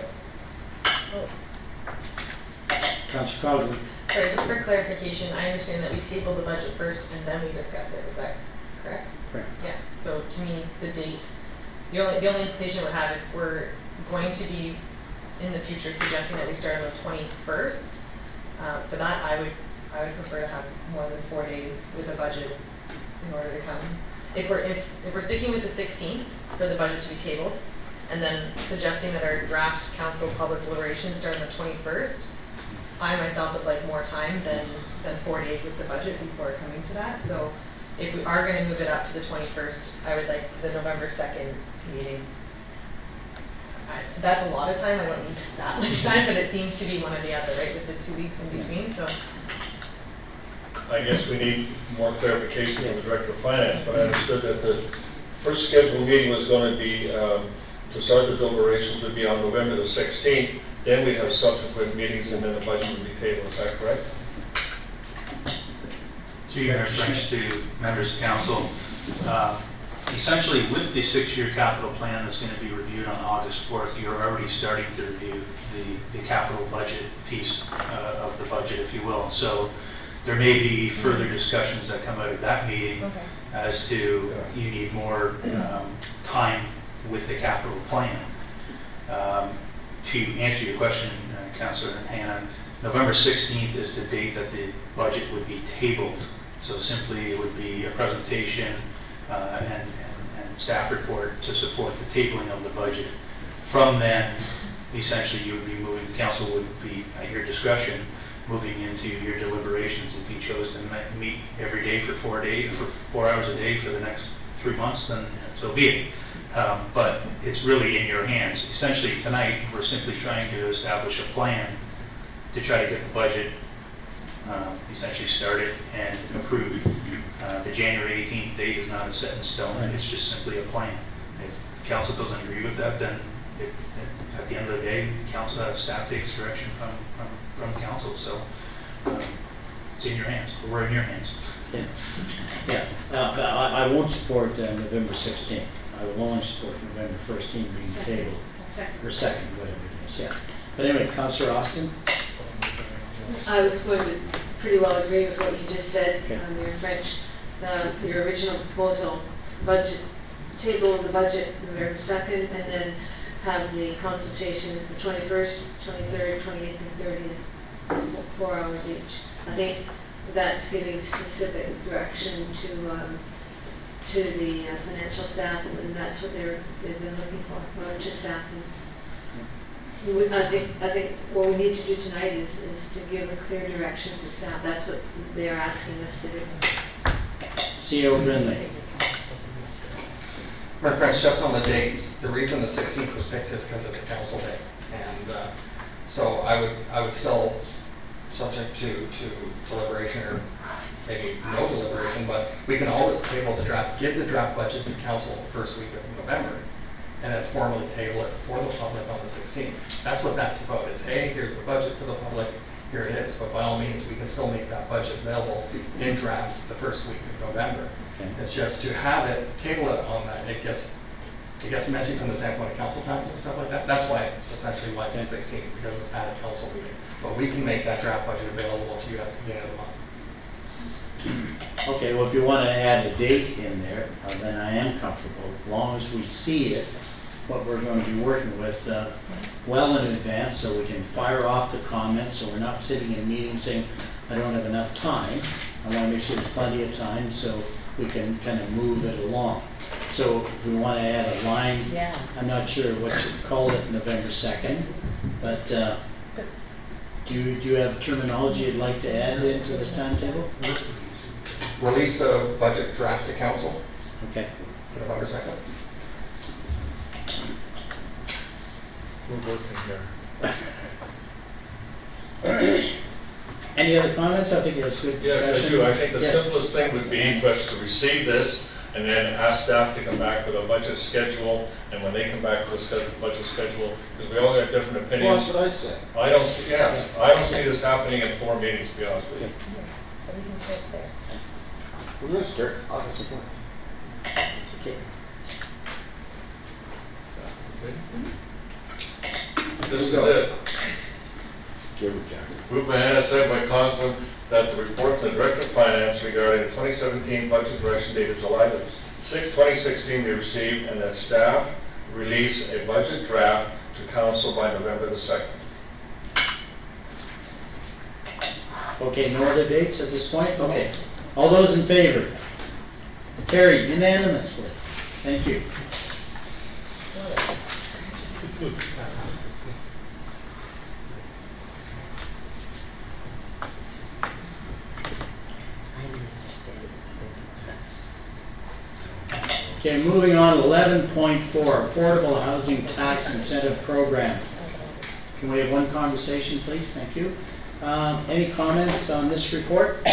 Councillor Cogman. Sorry, just for clarification, I understand that we table the budget first and then we discuss it, is that correct? Correct. Yeah, so to me, the date, the only implication it would have, if we're going to be in the future suggesting that we start on the 21st, for that, I would prefer to have more than 4 days with a budget in order to come. If we're sticking with the 16th for the budget to be tabled, and then suggesting that our draft council public deliberations start on the 21st, I myself would like more time than 4 days with the budget before coming to that. So if we are going to move it up to the 21st, I would like the November 2nd meeting. That's a lot of time. I don't need that much time, but it seems to be one or the other, right, with the 2 weeks in between. So I guess we need more clarification from the Director of Finance, but I understood that the first scheduled meeting was going to be, to start the deliberations would be on November the 16th. Then we'd have subsequent meetings, and then the budget would be tabled. Is that correct? Through your French to members of council, essentially with the 6-year capital plan that's going to be reviewed on August 4th, you're already starting to review the capital budget piece of the budget, if you will. So there may be further discussions that come out of that meeting as to you need more time with the capital plan. To answer your question, Councillor Hannah, November 16th is the date that the budget would be tabled. So simply it would be a presentation and staff report to support the tabling of the budget. From then, essentially you would be moving, council would be at your discretion, moving into your deliberations. If you chose to meet every day for 4 hours a day for the next 3 months, then so be it. But it's really in your hands. Essentially tonight, we're simply trying to establish a plan to try to get the budget essentially started and approved. The January 18th date is not set in stone. It's just simply a plan. If council doesn't agree with that, then at the end of the day, council staff takes direction from council. So it's in your hands. We're in your hands. Yeah. I won't support November 16th. I will only support November 1st being tabled, or 2nd, whatever it is, yeah. But anyway, Councillor Austin? I was going to pretty well agree with what you just said, Okay. Mayor French. Your original proposal, budget, table of the budget November 2nd, and then have the consultations the 21st, 23rd, 28th, and 30th, 4 hours each. I think that's giving specific direction to the financial staff, and that's what they've been looking for, not just staff. I think what we need to do tonight is to give a clear direction to staff. That's what they're asking us to do. CEO Brindley. Mayor French, just on the dates, the reason the 16th was picked is because it's a council day. And So I would still, subject to deliberation or maybe no deliberation, but we can always table the draft, give the draft budget to council the first week of November, and then formally table it for the public on the 16th. That's what that's about. It's, hey, here's the budget to the public, here it is. But by all means, we can still make that budget available in draft the first week of November. Okay. It's just to have it, table it on that, it gets messy from the standpoint of council time and stuff like that. That's why it's essentially why it's the 16th, because it's at a council meeting. But we can make that draft budget available to you at the beginning of the month. Okay, well, if you want to add a date in there, then I am comfortable, as long as we see it, what we're going to be working with, well in advance, so we can fire off the comments, so we're not sitting in meetings saying, I don't have enough time. I want to make sure there's plenty of time, so we can kind of move it along. So if we want to add a line, Yeah. I'm not sure what to call it, November 2nd, but do you have terminology you'd like to add into this timetable? Release a budget draft to council, Okay. November 2nd. We're working here. Any other comments? I think that's good discussion. Yes, I do. I think the Yes. simplest thing would be for us to receive this and then ask staff to come back with a budget schedule. And when they come back with a budget schedule, because we all got different Well, opinions. that's what I said. I don't see, yes, I don't see this happening in 4 meetings, to be honest with you. But we can say it there. We're gonna start August 4th. Okay. This is it. Give it, Jack. Moved by Hannah, second by Conklin, that the report from the Director of Finance regarding the 2017 budget direction dated July 6, 2016 be received, and that staff release a budget draft to council by November the 2nd. Okay, no other dates at this point? Okay. All those in favor? Carried unanimously. Thank you. Okay, moving on, 11.4, Affordable Housing Tax Incentive Program. Can we have one conversation, please? Thank you. Any comments on this report?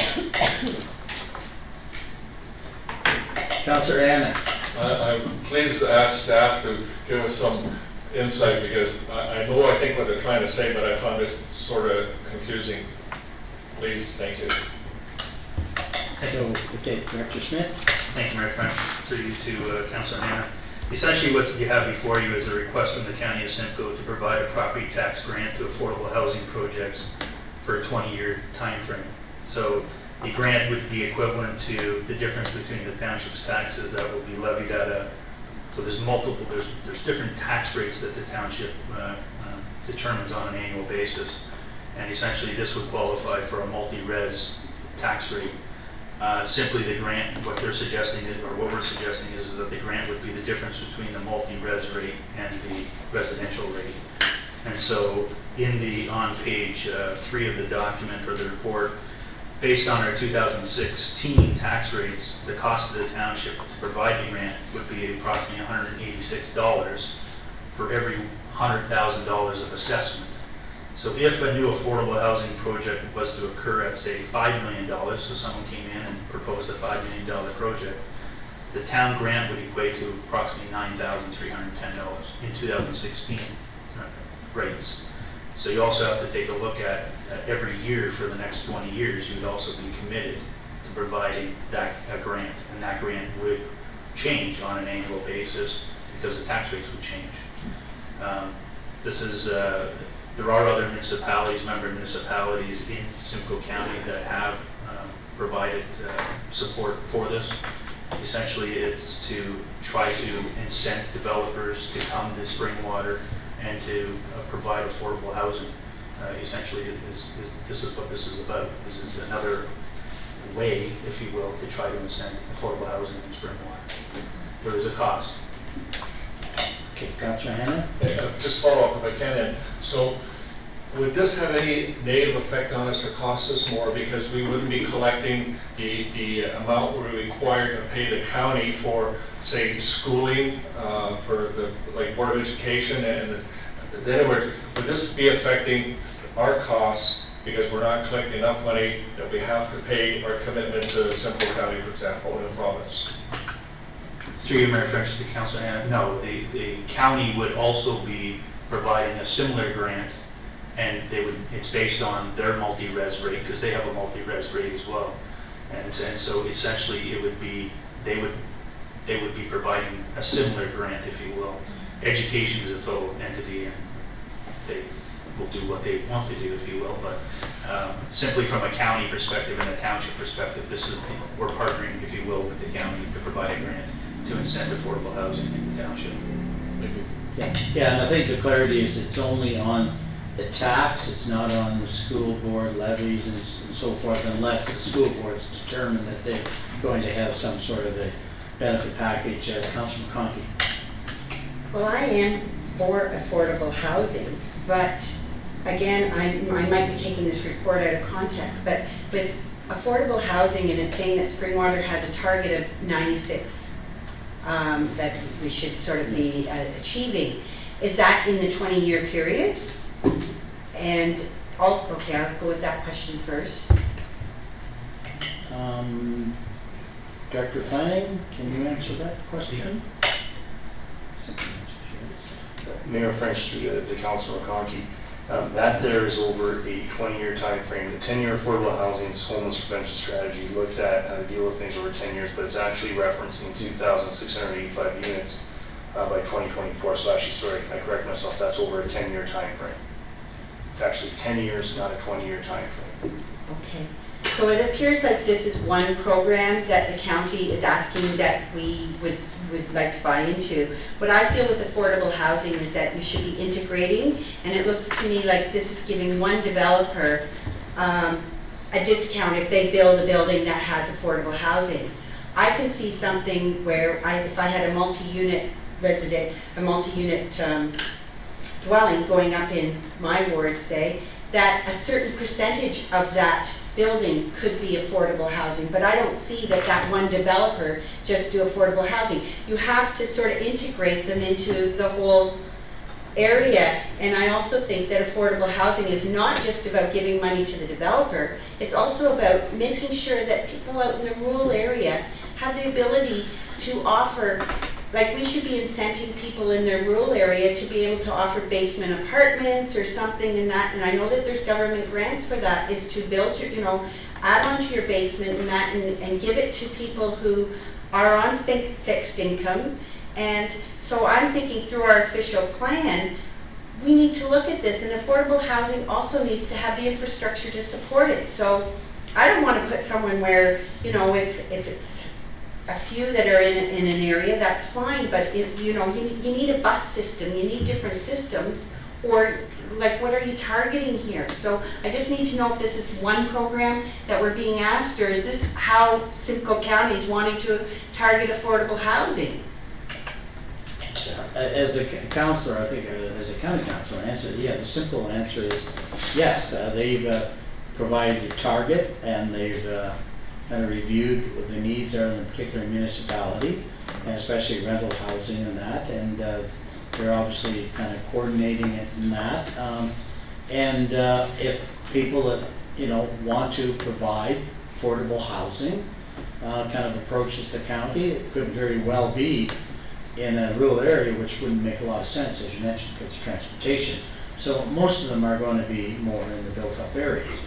Councillor Hammond. I'm pleased to ask staff to give us some insight, because I think what they're trying to say, but I found it sort of confusing. Please, thank you. So, okay, Director Schmidt. Thank you, Mayor French, through you to Councilor Hannah. Essentially, what you have before you is a request from the County of Simcoe to provide a property tax grant to affordable housing projects for a 20-year time frame. So the grant would be equivalent to the difference between the township's taxes that will be levied at so there's different tax rates that the township determines on an annual basis. And essentially, this would qualify for a multi-res tax rate. Simply the grant, what they're suggesting, or what we're suggesting is that the grant would be the difference between the multi-res rate and the residential rate. And so on page 3 of the document or the report, based on our 2016 tax rates, the cost of the township to provide the grant would be approximately $186 for every $100,000 of assessment. So if a new affordable housing project was to occur at, say, $5 million, so someone came in and proposed a $5 million project, the town grant would equate to approximately $9,310 in 2016 rates. So you also have to take a look at every year for the next 20 years, you would also be committed to providing a grant, and that grant would change on an annual basis because the tax rates would change. There are other municipalities, member municipalities in Simcoe County that have provided support for this. Essentially, it's to try to incent developers to come to Springwater and to provide affordable housing. Essentially, this is what this is about. This is another way, if you will, to try to incent affordable housing in Springwater. There is a cost. Okay, Councillor Hannah. Just follow up if I can. And so would this have any negative effect on us or cost us more, because we wouldn't be collecting the amount we're required to pay the county for, say, schooling for the Board of Education and In other words, would this be affecting our costs because we're not collecting enough money that we have to pay our commitment to Simcoe County, for example, in the province? Through your Mayor French to Councilor Hannah, no, the county would also be providing a similar grant, and it's based on their multi-res rate, because they have a multi-res rate as well. And so essentially it would be, they would be providing a similar grant, if you will. Education is a total entity, and they will do what they want to do, if you will, but simply from a county perspective and a township perspective, we're partnering, if you will, with the county to provide a grant to incent affordable housing in the township. Yeah, and I think the clarity is it's only on the tax, it's not on the school board levies and so forth, unless the school board's determined that they're going to have some sort of a benefit package. Councilor McConkey. Well, I am for affordable housing, but again, I might be taking this report out of context, but with affordable housing, and it's saying that Springwater has a target of 96 that we should sort of be achieving. Is that in the 20-year period? And also, okay, I'll go with that question first. Director of Planning, can you answer that question? Mayor French through the Councilor McConkey. That there is over a 20-year time frame. The 10-year affordable housing's homeless prevention strategy looked at how to deal with things over 10 years, but it's actually referencing 2,685 units by 2024. So actually, sorry, I correct myself, that's over a 10-year time frame. It's actually 10 years, not a 20-year time frame. Okay. So it appears like this is one program that the county is asking that we would like to buy into. What I feel with affordable housing is that you should be integrating, and it looks to me like this is giving one developer a discount if they build a building that has affordable housing. I can see something where if I had a multi-unit resident, a multi-unit dwelling going up in my ward, say, that a certain percentage of that building could be affordable housing, but I don't see that one developer just do affordable housing. You have to sort of integrate them into the whole area, and I also think that affordable housing is not just about giving money to the developer, it's also about making sure that people out in the rural area have the ability to offer, like we should be incenting people in their rural area to be able to offer basement apartments or something in that, and I know that there's government grants for that, is to build your, add on to your basement and that, and give it to people who are on fixed income. And so I'm thinking through our official plan, we need to look at this, and affordable housing also needs to have the infrastructure to support it. So I don't want to put someone where, if it's a few that are in an area, that's fine, but you need a bus system, you need different systems, or like what are you targeting here? So I just need to know if this is one program that we're being asked, or is this how Simcoe County is wanting to target affordable housing? As a councillor, I think, as a county councillor, the simple answer is yes. They've provided a target, and they've kind of reviewed what the needs are in a particular municipality, and especially rental housing and that, and they're obviously kind of coordinating it in that. If people that want to provide affordable housing kind of approaches the county, it could very well be in a rural area, which wouldn't make a lot of sense, as you mentioned, because of transportation. So most of them are going to be more in the built-up areas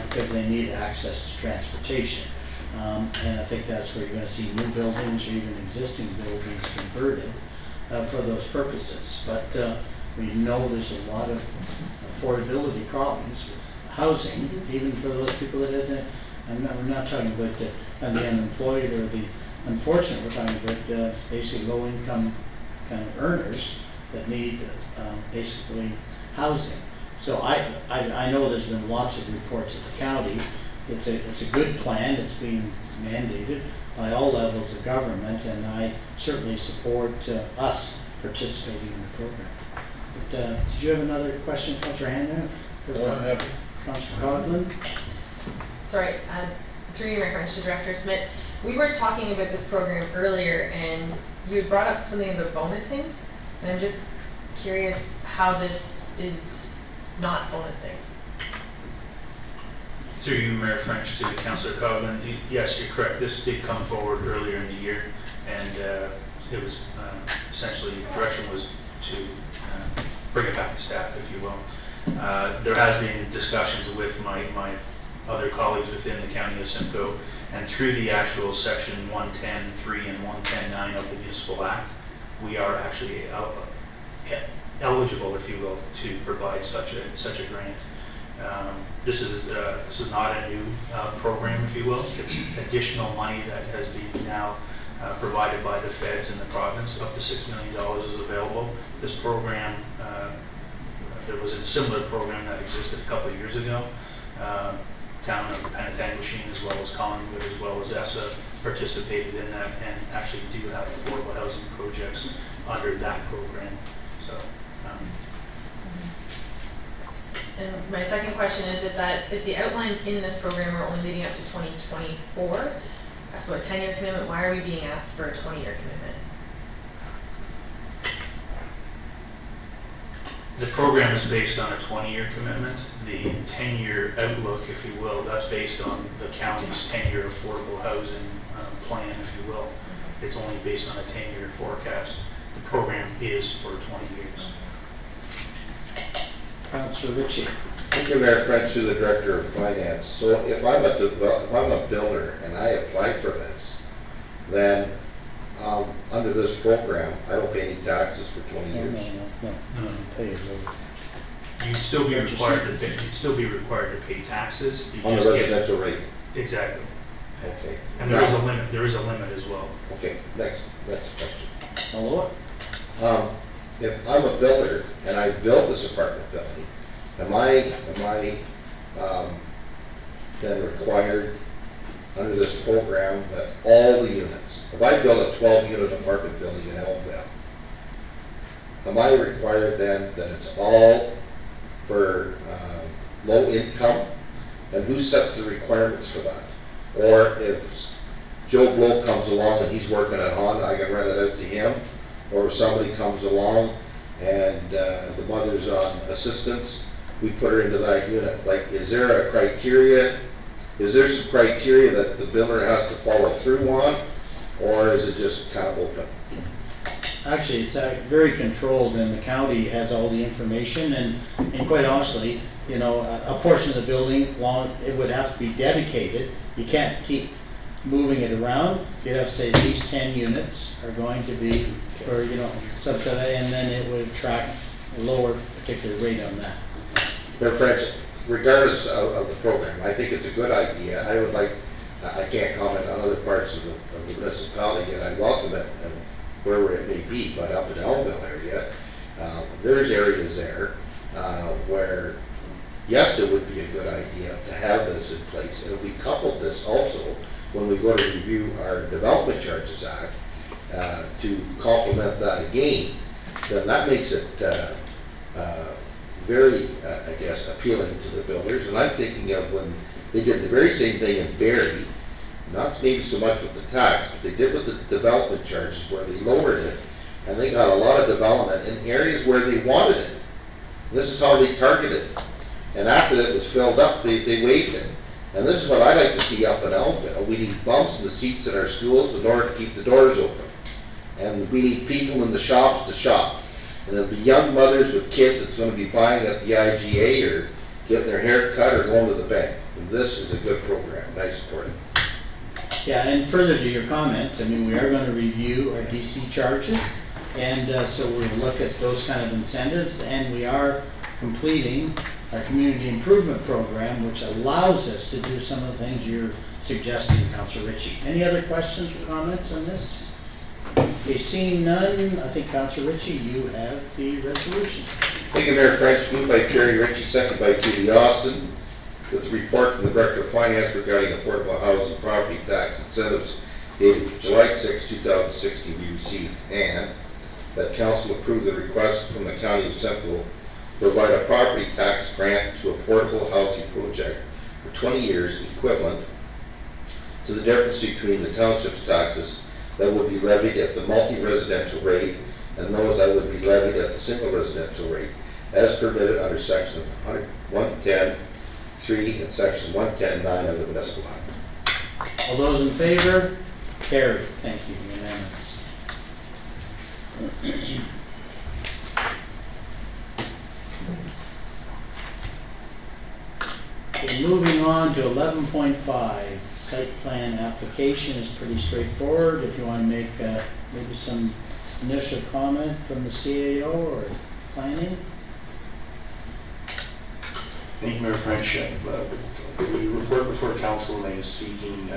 because they need access to transportation. And I think that's where you're going to see new buildings or even existing buildings converted for those purposes. But we know there's a lot of affordability problems with housing, even for those people that we're not talking about the unemployed or the unfortunate, we're talking about basically low-income kind of earners that need basically housing. So I know there's been lots of reports at the county. It's a good plan. It's being mandated by all levels of government, and I certainly support us participating in the program. But, did you have another question, Councillor Hanna? Councillor Coghlan? Sorry, through you, my friend, to Director Smith. We were talking about this program earlier, and you had brought up something about bonusing, and I'm just curious how this is not bonusing. Through you, Mayor French, to Councillor Coghlan, yes, you're correct. This did come forward earlier in the year, and it was essentially, the direction was to bring it back to staff, if you will. There has been discussions with my other colleagues within the County of Simcoe, and through the actual section 110.3 and 110.9 of the Municipal Act, we are actually eligible, if you will, to provide such a grant. This is not a new program, if you will. It's additional money that has been now provided by the feds in the province. Up to $6 million is available. This program, there was a similar program that existed a couple of years ago. Town of Penetanguishene, as well as Collingwood, as well as ESSA, participated in that, and actually do have affordable housing projects under that program. So. And my second question is if the outlines in this program are only leading up to 2024, so a 10-year commitment, why are we being asked for a 20-year commitment? The program is based on a 20-year commitment. The 10-year outlook, if you will, that's based on the county's 10-year affordable housing plan, if you will. It's only based on a 10-year forecast. The program is for 20 years. Councillor Ritchie. Thank you, Mayor French, to the Director of Finance. So if I'm a builder and I apply for this, then under this program, I don't pay any taxes for 20 years. No. Pay it over. You'd still be required to pay taxes. You On the just get- residential rate. Exactly. Okay. And there is a limit. There is a limit as well. Okay, next question. Follow up. If I'm a builder and I build this apartment building, am I then required under this program that all the units, if I build a 12-unit apartment building in Elmvale, am I required then that it's all for low income? And who sets the requirements for that? Or if Joe Blow comes along and he's working at Honda, I can rent it out to him? Or if somebody comes along and the mother's on assistance, we put her into that unit. Like, is there a criteria? Is there some criteria that the builder has to follow through on? Or is it just kind of open? Actually, it's very controlled, and the county has all the information, and quite honestly, you know, a portion of the building, it would have to be dedicated. You can't keep moving it around. You'd have to say these 10 units are going to be, or, you know, subsidized, and then it would attract a lower particular rate on that. Mayor French, regardless of the program, I think it's a good idea. I would like, I can't comment on other parts of the municipality, and I welcome it, and wherever it may be, but up in Elmville area, there's areas there where, yes, it would be a good idea to have this in place. And if we coupled this also, when we go to review our Development Charges Act, to complement that again, then that makes it very, I guess, appealing to the builders. And I'm thinking of when they did the very same thing in Barrie, not maybe so much with the tax, but they did with the development charges where they lowered it, and they got a lot of development in areas where they wanted it. And this is how they targeted it. And after it was filled up, they waived it. And this is what I like to see up in Elmville. We need bumps in the seats at our schools in order to keep the doors open. And we need people in the shops to shop. And it'll be young mothers with kids that's going to be buying at the IGA or getting their hair cut or going to the bank. And this is a good program. I support it. Yeah, and further to your comments, I mean, we are going to review our DC charges, and so we'll look at those kind of incentives, and we are completing our community improvement program, which allows us to do some of the things you're suggesting, Councillor Ritchie. Any other questions or comments on this? Okay, seeing none, I think Councillor Ritchie, you have the resolution. Thank you, Mayor French. Moved by Terry Ritchie, second by Judy Austin, that the report from the Director of Finance regarding affordable housing property tax incentives dated July 6, 2016 be received, and that Council approve the request from the County of Simcoe to provide a property tax grant to affordable housing project for 20 years equivalent to the difference between the township's taxes that would be levied at the multi-residential rate and those that would be levied at the single residential rate. as permitted under section 110(3) and section 110(9) of the municipal act. All those in favor? Carried. Thank you, unanimous. Okay, moving on to 11.5, site plan application is pretty straightforward. If you want to make maybe some initial comment from the CAO or planning. Thank you, Mayor French. The report before council tonight is seeking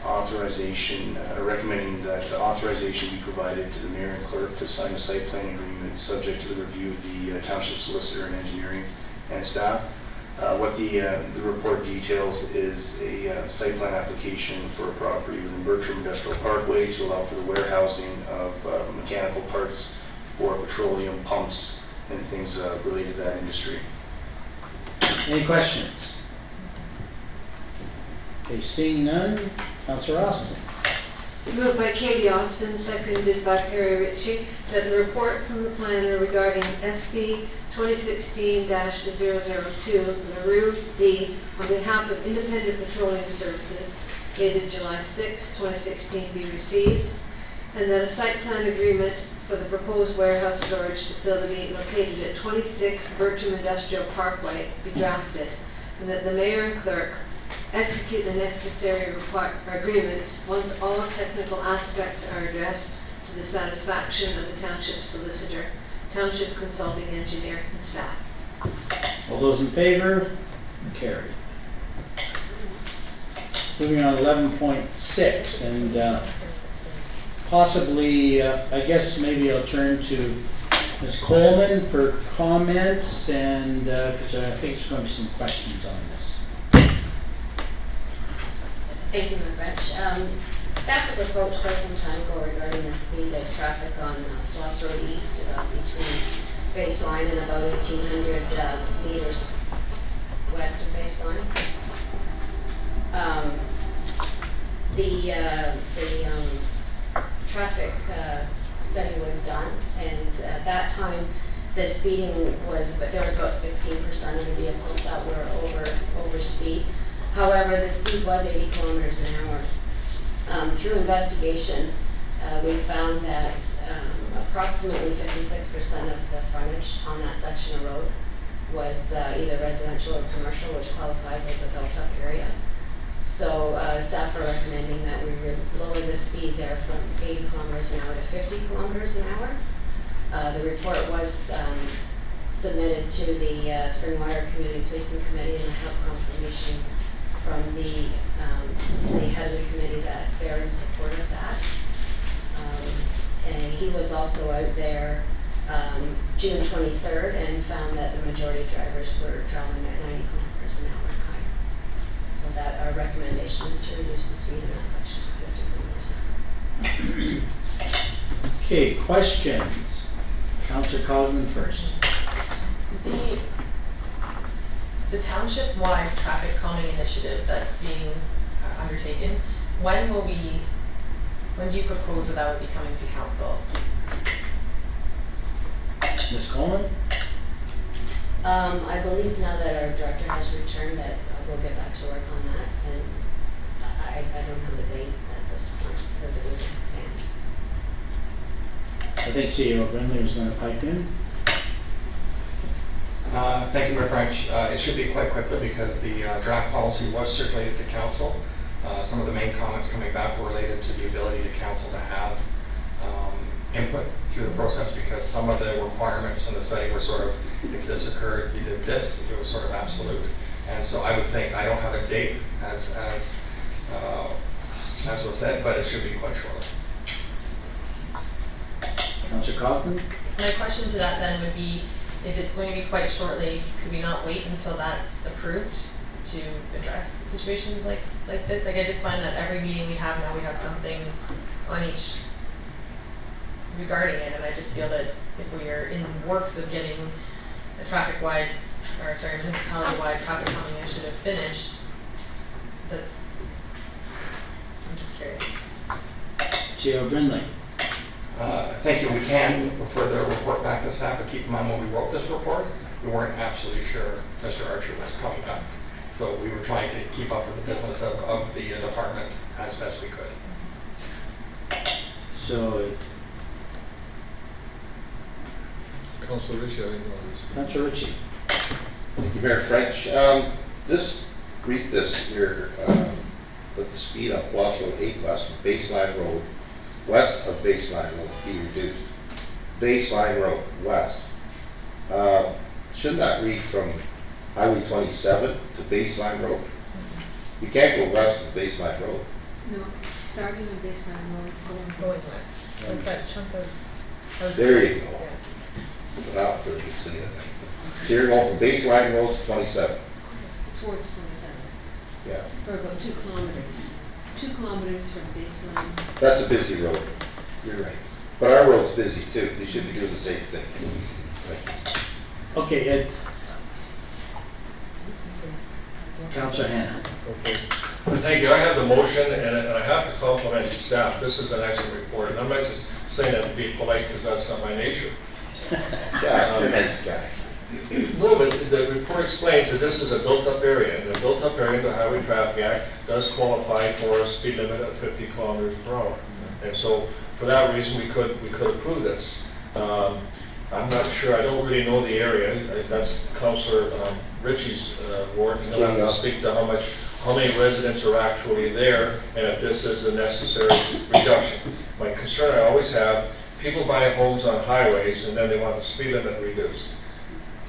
authorization, recommending that authorization be provided to the mayor and clerk to sign a site plan agreement subject to the review of the township solicitor and engineering and staff. What the report details is a site plan application for a property within Bertram Industrial Parkway to allow for the warehousing of mechanical parts for petroleum pumps and things related to that industry. Any questions? Okay, seeing none, Councillor Austin. Moved by Katie Austin, seconded by Perry Ritchie, that the report from the planner regarding SB 2016-002, LaRue D, on behalf of Independent Petroleum Services, dated July 6, 2016, be received, and that a site plan agreement for the proposed warehouse storage facility located at 26 Bertram Industrial Parkway be drafted, and that the mayor and clerk execute the necessary agreements once all technical aspects are addressed to the satisfaction of the township solicitor, township consulting engineer, and staff. All those in favor? Carried. Moving on to 11.6, and possibly, I guess maybe I'll turn to Ms. Coleman for comments, and because I think there's going to be some questions on this. Thank you, Mayor French. Staff was approached quite some time ago regarding the speed of traffic on Floss Road East between Baseline and about 1,800 meters west of Baseline. The traffic study was done, and at that time the speeding was, but there was about 16% of the vehicles that were over speed. However, the speed was 80 kilometers an hour. Through investigation, we found that approximately 56% of the frontage on that section of road was either residential or commercial, which qualifies as a built-up area. So staff are recommending that we lower the speed there from 80 kilometers an hour to 50 kilometers an hour. The report was submitted to the Springwater Community Policing Committee, and I have confirmation from the head of the committee that they're in support of that. And he was also out there June 23rd and found that the majority of drivers were traveling at 90 kilometers an hour and higher. So that our recommendation is to reduce the speed in that section to 50 kilometers an hour. Okay, questions? Councillor Colvin first. The township-wide traffic calming initiative that's being undertaken, when do you propose that would be coming to council? Ms. Coleman? I believe now that our director has returned that we'll get back to work on that, and I don't have a date at this point because it was in exams. I think CEO Brindley was going to pipe in. Thank you, Mayor French. It should be quite quickly because the draft policy was circulated to council. Some of the main comments coming back were related to the ability to council to have input through the process, because some of the requirements in the study were sort of, if this occurred, you did this, it was sort of absolute. And so I would think, I don't have a date as was said, but it should be quite shortly. Councillor Colvin? My question to that then would be, if it's going to be quite shortly, could we not wait until that's approved to address situations like this? Like, I just find that every meeting we have now, we have something on each regarding it, and I just feel that if we are in the works of getting a municipality-wide traffic calming initiative finished, I'm just curious. CEO Brindley? Thank you. We can refer the report back to staff, but keep in mind when we wrote this report, we weren't absolutely sure Mr. Archer was coming back. So we were trying to keep up with the business of the department as best we could. So, Councilor Ritchie, I didn't know this. Councilor Ritchie. Thank you, Mayor French. Read this here, that the speed on Floss Road 8 west of Baseline Road, west of Baseline Road be reduced. Baseline Road, west. Shouldn't that read from Highway 27 to Baseline Road? You can't go west of Baseline Road. No, starting on Baseline Road, Going west. So it's that chunk of. There you go. Yeah. Without purchasing see it. So you're going from Baseline Road to 27. towards 27, Yeah, for about 2 kilometers. 2 kilometers from Baseline. that's a busy road. You're right. But our road's busy too. We should be doing the same thing. Right. Okay, Ed. Councilor Hannah. Okay. Thank you. I have the motion, and I have to compliment the staff. This is an excellent report, and I'm not just saying that to be polite, because that's not my nature. Yeah, you're a nice guy. No, but the report explains that this is a built-up area, and the built-up area in the Highway Traffic Act does qualify for a speed limit of 50 kilometers per hour. And so, for that reason, we could approve this. I'm not sure, I don't really know the area. That's Councilor Ritchie's ward, and he'll have to speak to how many residents are actually there, and if this is a necessary reduction. My concern I always have, people buy homes on highways, and then they want the speed limit reduced.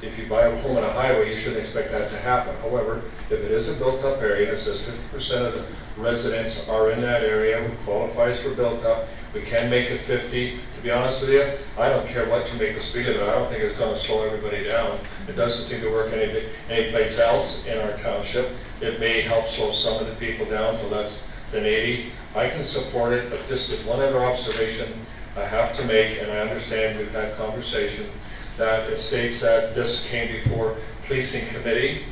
If you buy a home on a highway, you shouldn't expect that to happen. However, if it is a built-up area, and it says 50% of the residents are in that area, which qualifies for built-up, we can make it 50. To be honest with you, I don't care what you make the speed limit. I don't think it's going to slow everybody down. It doesn't seem to work anyplace else in our township. It may help slow some of the people down to less than 80. I can support it, but just one other observation I have to make, and I understand we've had conversation, that it states that this came before policing committee.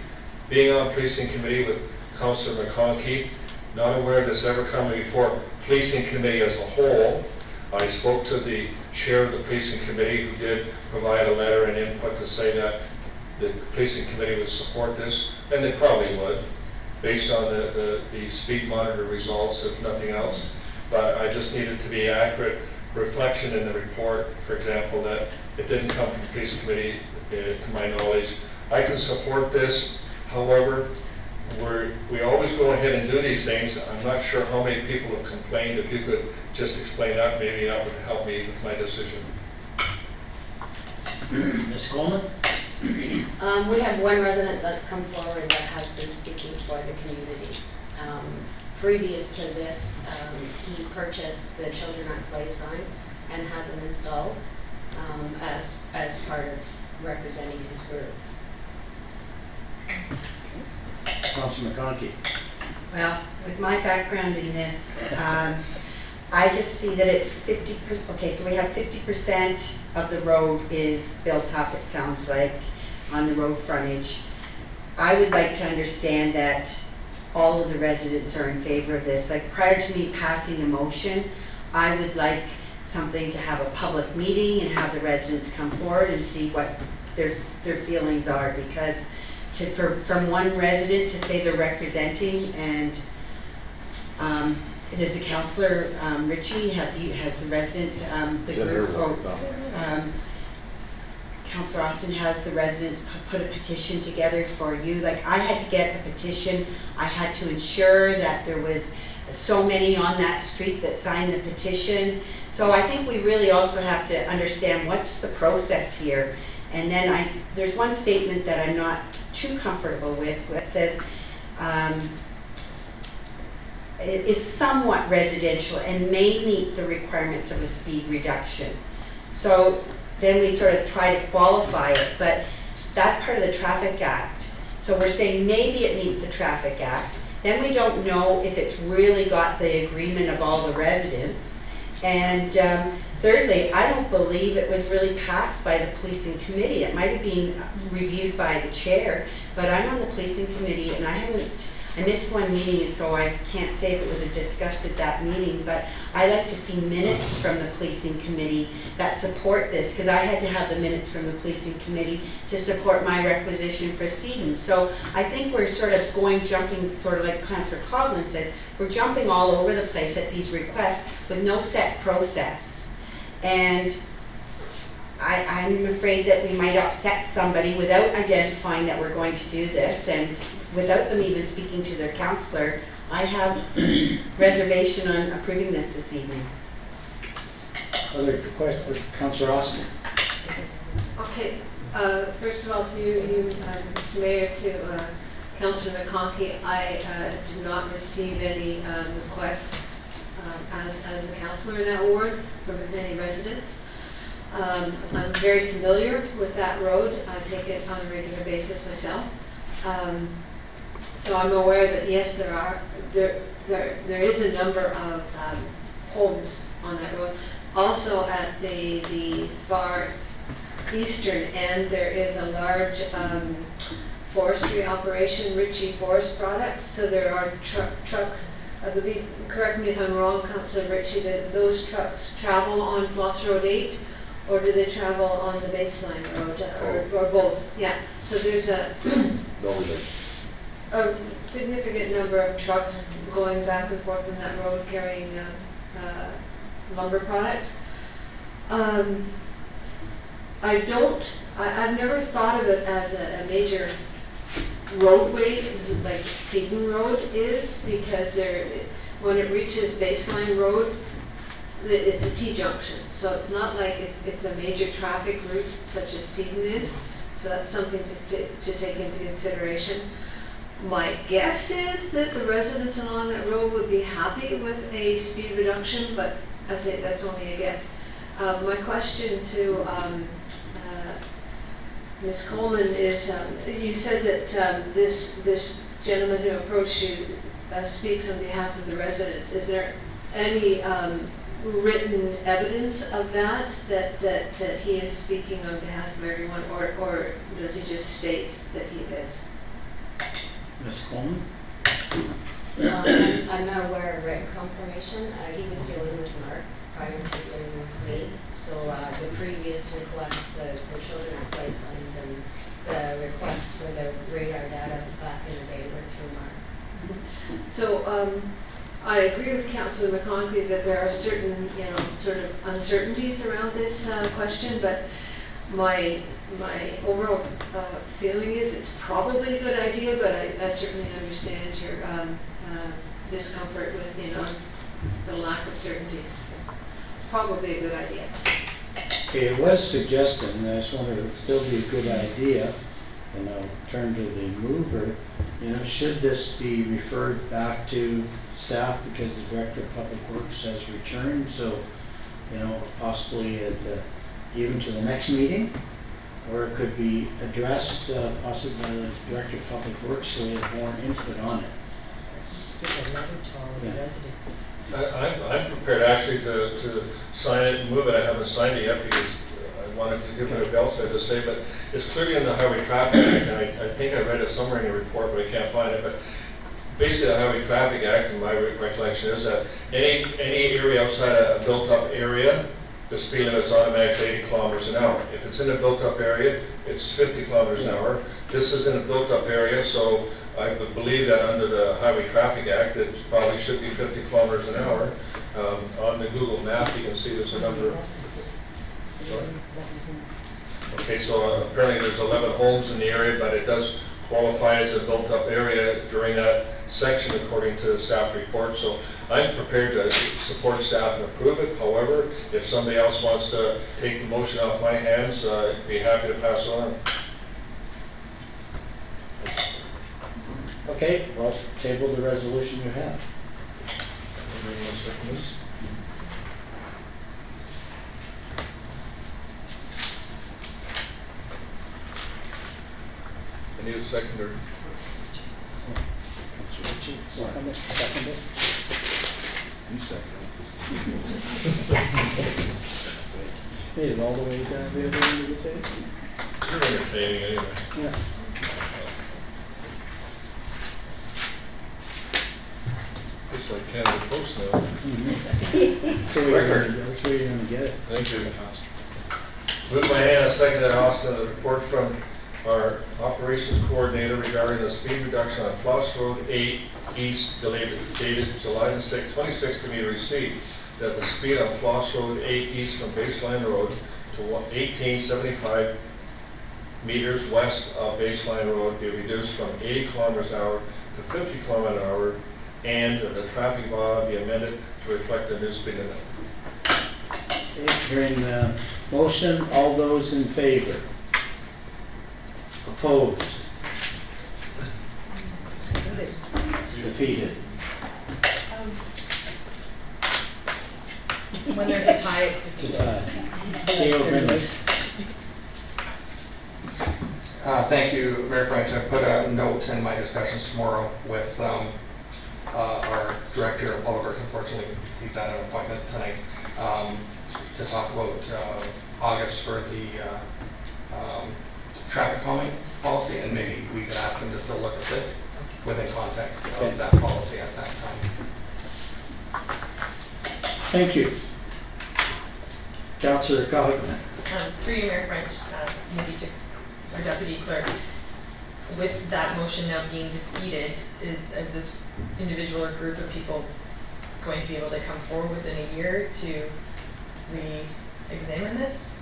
Being on policing committee with Councilor McConkey, not aware of this ever coming before policing committee as a whole. I spoke to the chair of the policing committee, who did provide a letter and input to say that the policing committee would support this, and they probably would, based on the speed monitor results, if nothing else. But I just needed to be accurate reflection in the report, for example, that it didn't come from the police committee, to my knowledge. I can support this. However, we always go ahead and do these things. I'm not sure how many people have complained. If you could just explain that, maybe that would help me with my decision. Ms. Coleman? We have one resident that's come forward that has been speaking for the community. Previous to this, he purchased the Children at Play sign and had them installed as part of representing his group. Councilor McConkey. Well, with my background in this, I just see that it's 50%, okay, so we have 50% of the road is built up, it sounds like, on the road frontage. I would like to understand that all of the residents are in favor of this. Like, prior to me passing a motion, I would like something to have a public meeting and have the residents come forward and see what their feelings are, because from one resident to say they're representing, and does the Councilor Ritchie has the residents, the group, Councilor Austin has the residents put a petition together for you. Like, I had to get a petition. I had to ensure that there was so many on that street that signed the petition. So I think we really also have to understand what's the process here. And then there's one statement that I'm not too comfortable with that says it is somewhat residential and may meet the requirements of a speed reduction. So then we sort of try to qualify it, but that's part of the Traffic Act. So we're saying maybe it meets the Traffic Act. Then we don't know if it's really got the agreement of all the residents. And thirdly, I don't believe it was really passed by the policing committee. It might have been reviewed by the chair, but I'm on the policing committee, and I missed one meeting, so I can't say if it was discussed at that meeting, but I like to see minutes from the policing committee that support this, because I had to have the minutes from the policing committee to support my requisition for Seaton. So I think we're sort of jumping, sort of like Councillor Coghlan says, we're jumping all over the place at these requests with no set process. And I'm afraid that we might upset somebody without identifying that we're going to do this, and without them even speaking to their councillor. I have reservation on approving this evening. Other questions, Councillor Austin? Okay, first of all, to you, Mr. Mayor, to Councillor McConkey, I did not receive any requests as a councillor in that ward from any residents. I'm very familiar with that road. I take it on a regular basis myself. So I'm aware that yes, there is a number of homes on that road. Also at the far eastern end, there is a large forestry operation, Ritchie Forest Products. So there are trucks, I believe, correct me if I'm wrong, Councillor Ritchie, that those trucks travel on Floss Road 8, or do they travel on the baseline road, or both? Yeah, so there's a significant number of trucks going back and forth on that road carrying lumber products. I've never thought of it as a major roadway like Seaton Road is, because when it reaches baseline road, it's a T-junction. So it's not like it's a major traffic route such as Seaton is. So that's something to take into consideration. My guess is that the residents along that road would be happy with a speed reduction, but I say that's only a guess. My question to Ms. Coleman is, you said that this gentleman who approached you speaks on behalf of the residents. Is there any written evidence of that he is speaking on behalf of everyone, or does he just state that he is? Ms. Coleman? I'm not aware of written confirmation. He was dealing with Mark prior to dealing with me. So the previous requests, the children at Placelines and the requests for the radar data back in the day were through Mark. So I agree with Councillor McConkey that there are certain, sort of uncertainties around this question, but my overall feeling is it's probably a good idea, but I certainly understand your discomfort with, the lack of certainties. Probably a good idea. Okay, it was suggested, and I just wonder if it would still be a good idea, and I'll turn to the mover, should this be referred back to staff because the Director of Public Works has returned, so, possibly even to the next meeting, or it could be addressed possibly by the Director of Public Works so we have more input on it. Just give a letter to all of the residents. I'm prepared actually to sign it and move it. I haven't signed it yet because I wanted to give it a bell so to say, but it's clearly in the Highway Traffic Act, and I think I read it somewhere in the report, but I can't find it. But basically, the Highway Traffic Act, in my recollection, is that any area outside a built-up area, the speed limit's automatically 80 kilometers an hour. If it's in a built-up area, it's 50 kilometers an hour. This is in a built-up area, so I would believe that under the Highway Traffic Act, it probably should be 50 kilometers an hour. On the Google map, you can see there's a number. Sorry? Okay, so apparently there's 11 homes in the area, but it does qualify as a built-up area during that section according to the staff report. So I'm prepared to support staff and approve it. However, if somebody else wants to take the motion off my hands, I'd be happy to pass it on. Okay, well, table the resolution you have. I need a seconder. Second it? You second Made it all the way down the other end of the table. You're entertaining anyway. Yeah. It's like Canada Post now. That's where you're gonna get it. Thank you. Move by Hannah, second that Austin, a report from our operations coordinator regarding the speed reduction on Floss Road 8 East dated July the 6th, 2016 to be received. That the speed on Floss Road 8 East from Baseline Road to 1875 meters west of Baseline Road be reduced from 80 kilometers an hour to 50 kilometers an hour, and the traffic law be amended to reflect the new speed limit. Okay, hearing the motion, all those in favor? Opposed? Defeated. When there's a tie, it's defeated. C.O. Brennan. Thank you, Mayor French. I put a note in my discussions tomorrow with our Director of Public Works. Unfortunately, he's at an appointment tonight to talk about August for the traffic calming policy, and maybe we could ask him to still look at this within context of that policy at that time. Thank you. Councillor Cogliman. Through you, Mayor French, maybe to our deputy clerk, with that motion now being defeated, is this individual or group of people going to be able to come forward within a year to re-examine this?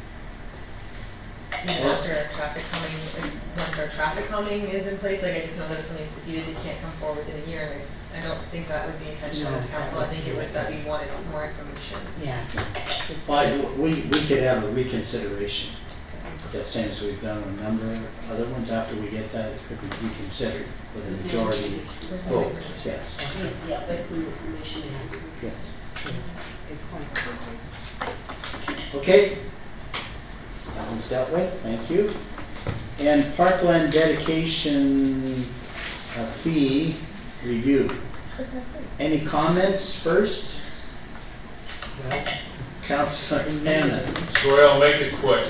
Even after our traffic calming, once our traffic calming is in place, like I just know that if something's defeated, they can't come forward within a year. I don't think that was the intention of this council. I think it was that we wanted more information. Yeah. But we could have a reconsideration. That same as we've done a number of other ones. After we get that, it could be reconsidered with a majority vote. Yes. Yeah, that's the information. Yes. Good point. Okay. That one's dealt with. Thank you. And parkland dedication fee review. Any comments first? Councillor Hannah. Sorry, I'll make it quick.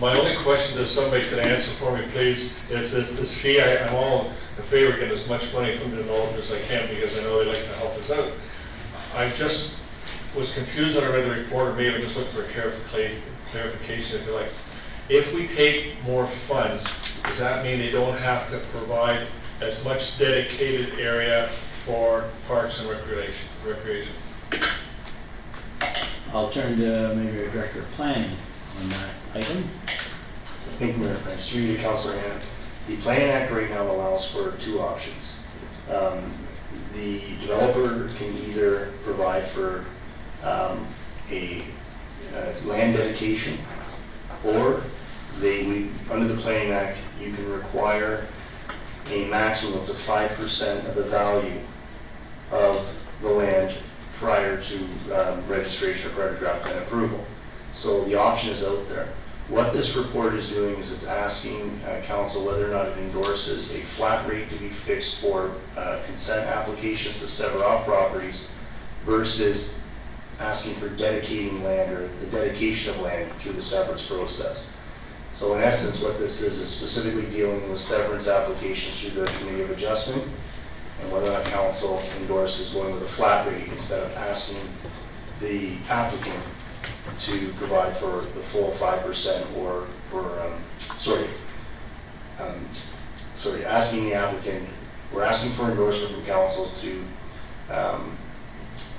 My only question that somebody could answer for me, please, is this fee. I'm all in favor of getting as much money from the developers as I can because I know they like to help us out. I just was confused when I read the report, or maybe I just looked for a clarification, if you like. If we take more funds, does that mean they don't have to provide as much dedicated area for parks and recreation? I'll turn to maybe our Director of Planning on that item. Thank you, Mayor French. Through you, Councillor Hannah. The Planning Act right now allows for two options. The developer can either provide for a land dedication, or under the Planning Act, you can require a maximum up to 5% of the value of the land prior to registration or prior to draft plan approval. So the option is out there. What this report is doing is it's asking council whether or not it endorses a flat rate to be fixed for consent applications to sever off properties versus asking for dedicating land or the dedication of land through the severance process. So in essence, what this is specifically dealing with severance applications through the Committee of Adjustment, and whether or not council endorses going with a flat rate instead of asking the applicant to provide for the full 5% or for, asking the applicant, we're asking for endorsement from council to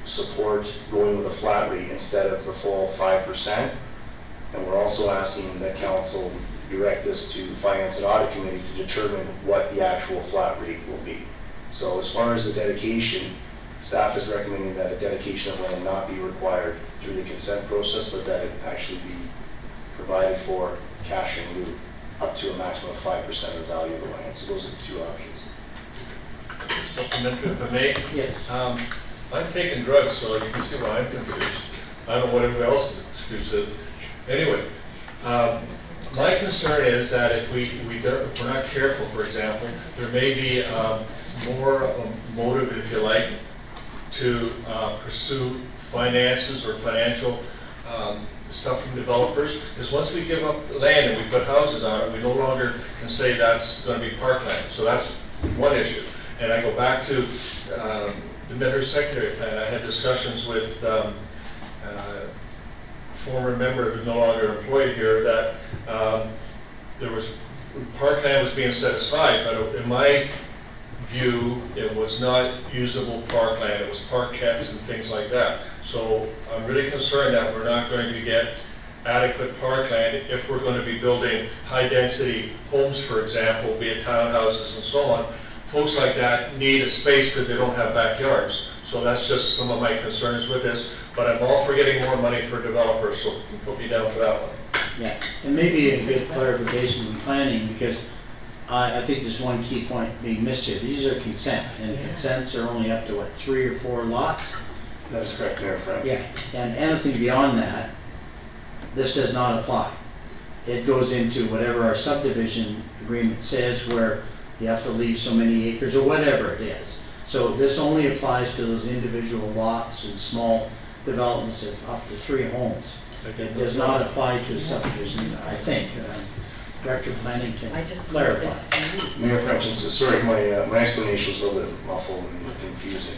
support going with a flat rate instead of the full 5%. And we're also asking that council direct this to Finance and Audit Committee to determine what the actual flat rate will be. So as far as the dedication, staff is recommending that a dedication of land not be required through the consent process, but that it actually be provided for cash in lieu up to a maximum of 5% of the value of the land. So those are the two options. Supplementary, if I may. Yes. I'm taking drugs, so you can see why I'm confused. I don't know what everybody else's excuse is. Anyway, my concern is that if we're not careful, for example, there may be more motive, if you like, to pursue finances or financial stuff from developers. Because once we give up land and we put houses on it, we no longer can say that's going to be parkland. So that's one issue. And I go back to the Midhurst secondary plan. I had discussions with former member who's no longer employed here that there was, parkland was being set aside, but in my view, it was not usable parkland. It was parkettes and things like that. So I'm really concerned that we're not going to get adequate parkland if we're going to be building high-density homes, for example, be it townhouses and so on. Folks like that need a space because they don't have backyards. So that's just some of my concerns with this. But I'm all for getting more money for developers, so you can put me down for that one. Yeah, and maybe a good clarification from planning, because I think there's one key point being missed here. These are consent, and consents are only up to, what, 3 or 4 lots? That is correct, Mayor Frank. Yeah, and anything beyond that, this does not apply. It goes into whatever our subdivision agreement says, where you have to leave so many acres or whatever it is. So this only applies to those individual lots and small developments of up to 3 homes. It does not apply to a subdivision, I think. Director of Planning can clarify. Mayor French, sorry, my explanation was a little bit muffled and confusing.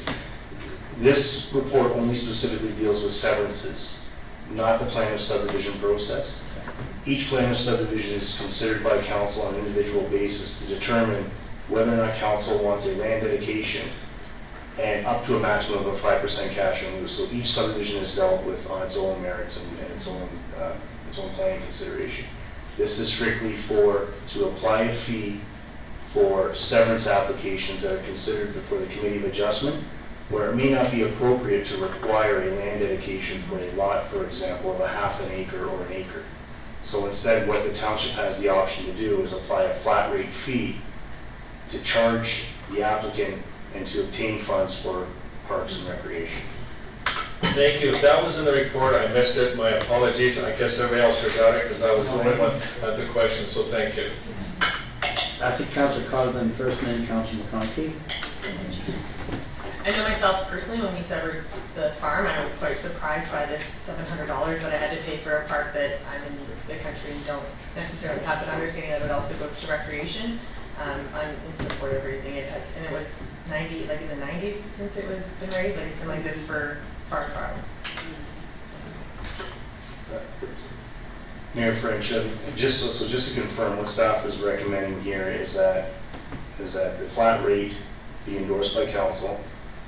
This report only specifically deals with severances, not the plan of subdivision process. Each plan of subdivision is considered by council on an individual basis to determine whether or not council wants a land dedication and up to a maximum of a 5% cash in lieu. So each subdivision is dealt with on its own merits and its own planning consideration. This is strictly to apply a fee for severance applications that are considered before the Committee of Adjustment, where it may not be appropriate to require a land dedication for a lot, for example, of a ½ acre or an acre. So instead, what the township has the option to do is apply a flat rate fee to charge the applicant and to obtain funds for parks and recreation. Thank you. If that was in the report, I missed it. My apologies. I guess everybody else got it because I was the only one at the question, so thank you. I think Councillor Coghlan first, and then Councillor McConkey. I know myself personally, when we severed the farm, I was quite surprised by this $700 that I had to pay for a park that I'm in the country and don't necessarily have, but understanding that it also goes to recreation. I'm in support of raising it, and it was in the 90s since it was been raised. Like it's been like this for far. Mayor French, just to confirm, what staff is recommending here is that the flat rate be endorsed by council,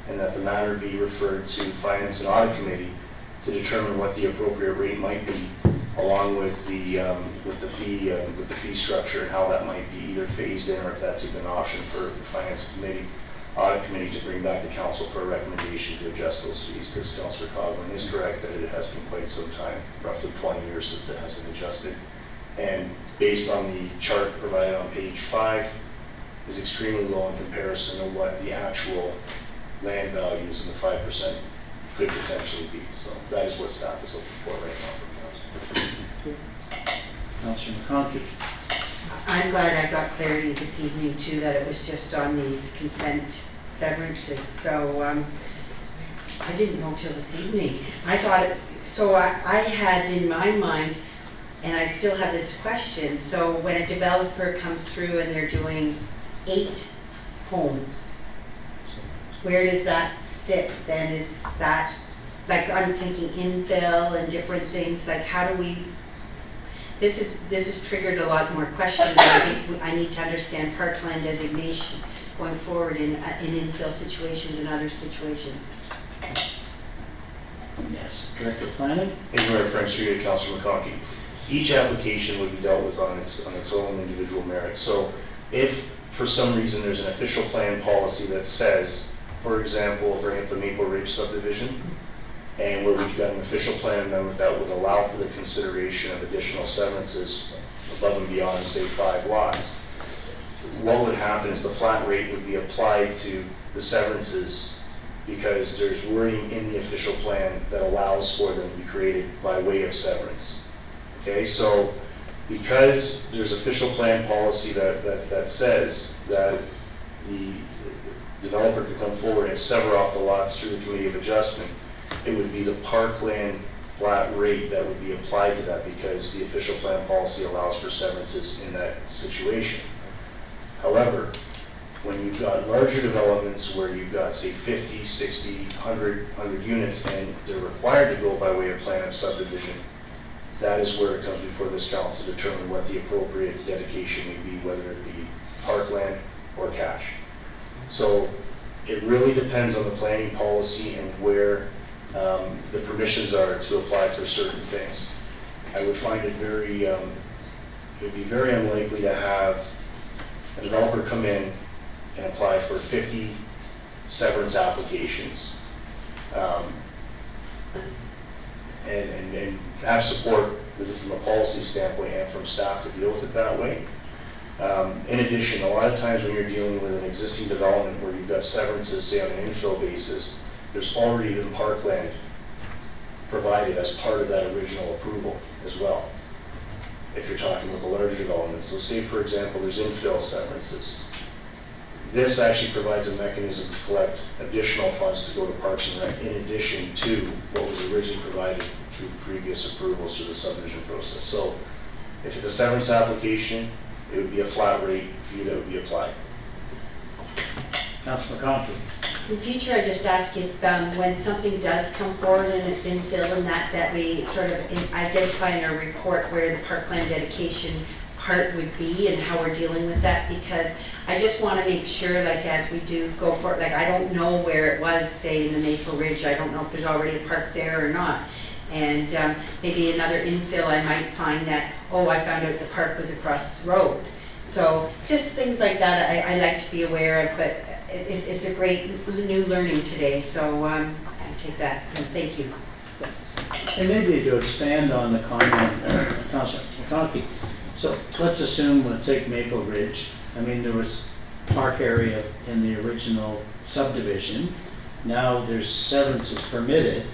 and that the matter be referred to Finance and Audit Committee to determine what the appropriate rate might be, along with the fee structure and how that might be either phased in or if that's even an option for Finance Committee, Audit Committee to bring back to council for a recommendation to adjust those fees. Because Councillor Coghlan is correct that it has been quite some time, roughly 20 years since it has been adjusted. And based on the chart provided on page 5, is extremely low in comparison to what the actual land values and the 5% could potentially be. So that is what staff is looking for right now from council. Councillor McConkey. I'm glad I got clarity this evening too, that it was just on these consent severances. So I didn't know till this evening. I thought, I had in my mind, and I still have this question, so when a developer comes through and they're doing 8 homes, where does that sit then? Is that, like, I'm thinking infill and different things, like how do we, this has triggered a lot more questions. I think I need to understand parkland designation going forward in infill situations and other situations. Yes, Director of Planning. Thank you, Mayor French, through you, Councillor McConkey. Each application would be dealt with on its own individual merits. So if for some reason there's an official plan policy that says, for example, bring up the Maple Ridge subdivision, and where we've got an official plan amendment that would allow for the consideration of additional severances above and beyond, say, 5 lots, what would happen is the flat rate would be applied to the severances because there's wording in the official plan that allows for them to be created by way of severance. Okay, so because there's official plan policy that says that the developer could come forward and sever off the lots through the Committee of Adjustment, it would be the parkland flat rate that would be applied to that because the official plan policy allows for severances in that situation. However, When you've got larger developments where you've got, say, 50, 60, 100 units, and they're required to go by way of plan of subdivision, that is where it comes before this council to determine what the appropriate dedication may be, whether it be parkland or cash. So it really depends on the planning policy and where the permissions are to apply for certain things. I would find it very, it would be very unlikely to have a developer come in and apply for 50 severance applications and have support from a policy standpoint and from staff to deal with it that way. In addition, a lot of times when you're dealing with an existing development where you've got severances, say on an infill basis, there's already been parkland provided as part of that original approval as well, if you're talking with a larger development. So say, for example, there's infill severances. This actually provides a mechanism to collect additional funds to go to Parks and Rec in addition to what was originally provided through previous approvals through the subdivision process. So if it's a severance application, it would be a flat rate fee that would be applied. Councilor Conkey. In future, I just ask if when something does come forward and it's infill and that we sort of identify in our report where the parkland dedication part would be and how we're dealing with that, because I just want to make sure, like, as we do go for it, like, I don't know where it was, say, in the Maple Ridge. I don't know if there's already a park there or not. And maybe another infill, I might find that, oh, I found out the park was across the road. So just things like that I like to be aware of, but it's a great new learning today, so I take that, and thank you. And maybe to expand on the comment, Councilor McConkey. So let's assume we'll take Maple Ridge. I mean, there was park area in the original subdivision. Now there's severances permitted.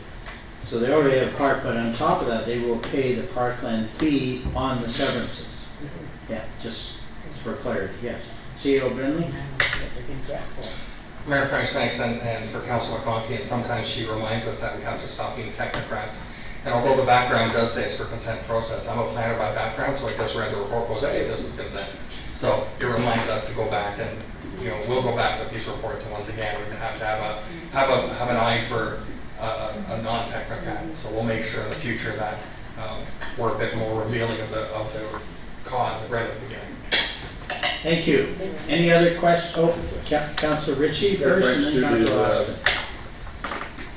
So they already have a park, but on top of that, they will pay the parkland fee on the severances. Yeah, just for clarity, yes. CEO Brindley? Mayor French, thanks, and for Councilor McConkey, and sometimes she reminds us that we have to stop being technocrats. And although the background does say it's for consent process, I'm a planner by background, so I just read the report, goes, hey, this is consent. So it reminds us to go back and, we'll go back to these reports, and once again, we have to have an eye for a non-technocrat. So we'll make sure in the future that we're a bit more revealing of the cause right at the beginning. Thank you. Any other questions? Oh, Councilor Ritchie first, and then Councilor Austin.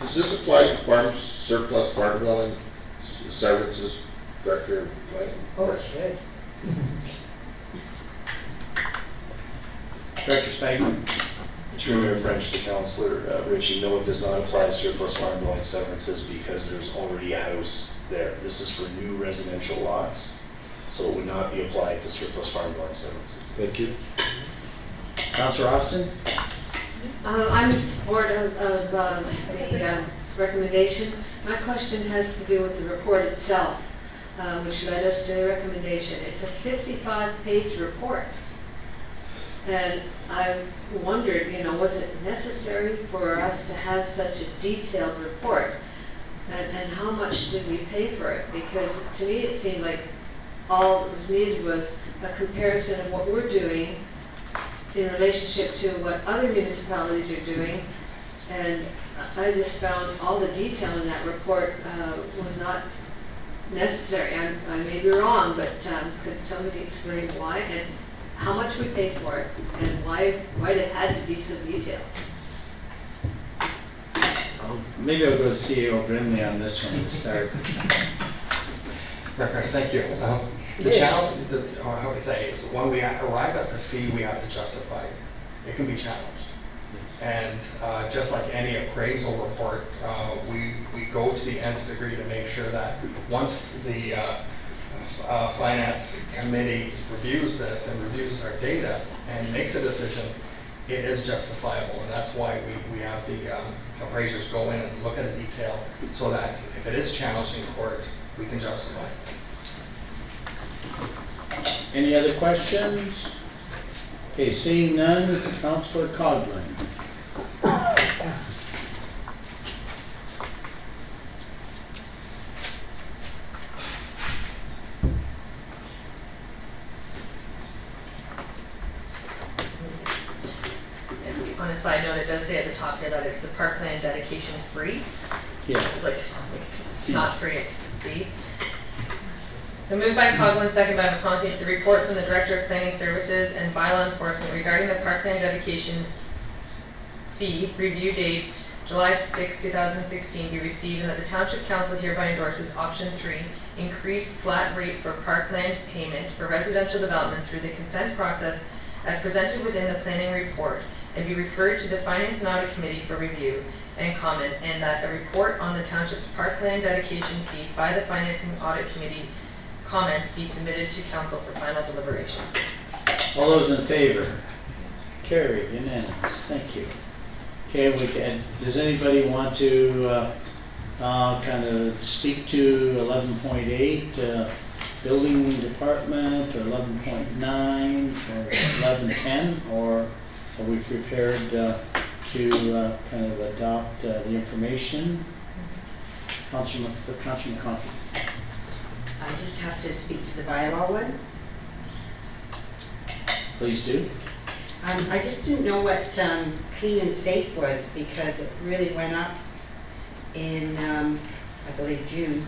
Does this apply to farm surplus farm dwelling severances, Director Planning? Oh, it should. Director Spangman. Through Mayor French to Councilor Ritchie, no, it does not apply to surplus farm dwelling severances because there's already a house there. This is for new residential lots, so it would not be applied to surplus farm dwelling severances. Thank you. Councilor Austin. I'm in support of the recommendation. My question has to do with the report itself, which led us to the recommendation. It's a 55-page report. And I wondered, was it necessary for us to have such a detailed report? And how much did we pay for it? Because to me it seemed like all that was needed was a comparison of what we're doing in relationship to what other municipalities are doing. And I just found all the detail in that report was not necessary. I may be wrong, but could somebody explain why and how much we paid for it and why it had to be so detailed? Maybe I'll go to CEO Brindley on this one to start. Thank you. The challenge, or how would I say, is when we arrive at the fee, we have to justify it. It can be challenged. And just like any appraisal report, we go to the nth degree to make sure that once the finance committee reviews this and reviews our data and makes a decision, it is justifiable. And that's why we have the appraisers go in and look at a detail so that if it is challenged in court, we can justify it. Any other questions? Okay, seeing none, Councilor Coghlan. side note, it does say at the top here that it's the parkland dedication free. Yeah. It's like, it's not free, it's free. So moved by Coghlan, second by McConkey, the report from the Director of Planning Services and Bylaw Enforcement regarding the parkland dedication fee review date July 6, 2016 be received, and that the Township Council hereby endorses option 3, increase flat rate for parkland payment for residential development through the consent process as presented within the planning report, and be referred to the Finance and Audit Committee for review and comment, and that a report on the Township's parkland dedication fee by the Finance and Audit Committee comments be submitted to Council for final deliberation. All those in favor? Carried, unanimous, thank you. Okay, does anybody want to kind of speak to 11.8, building department, or 11.9, or 11.10, or are we prepared to kind of adopt the information? Councilor McConkey. I just have to speak to the bylaw one. Please do. I just didn't know what clean and safe was, because it really went up in, I believe, June.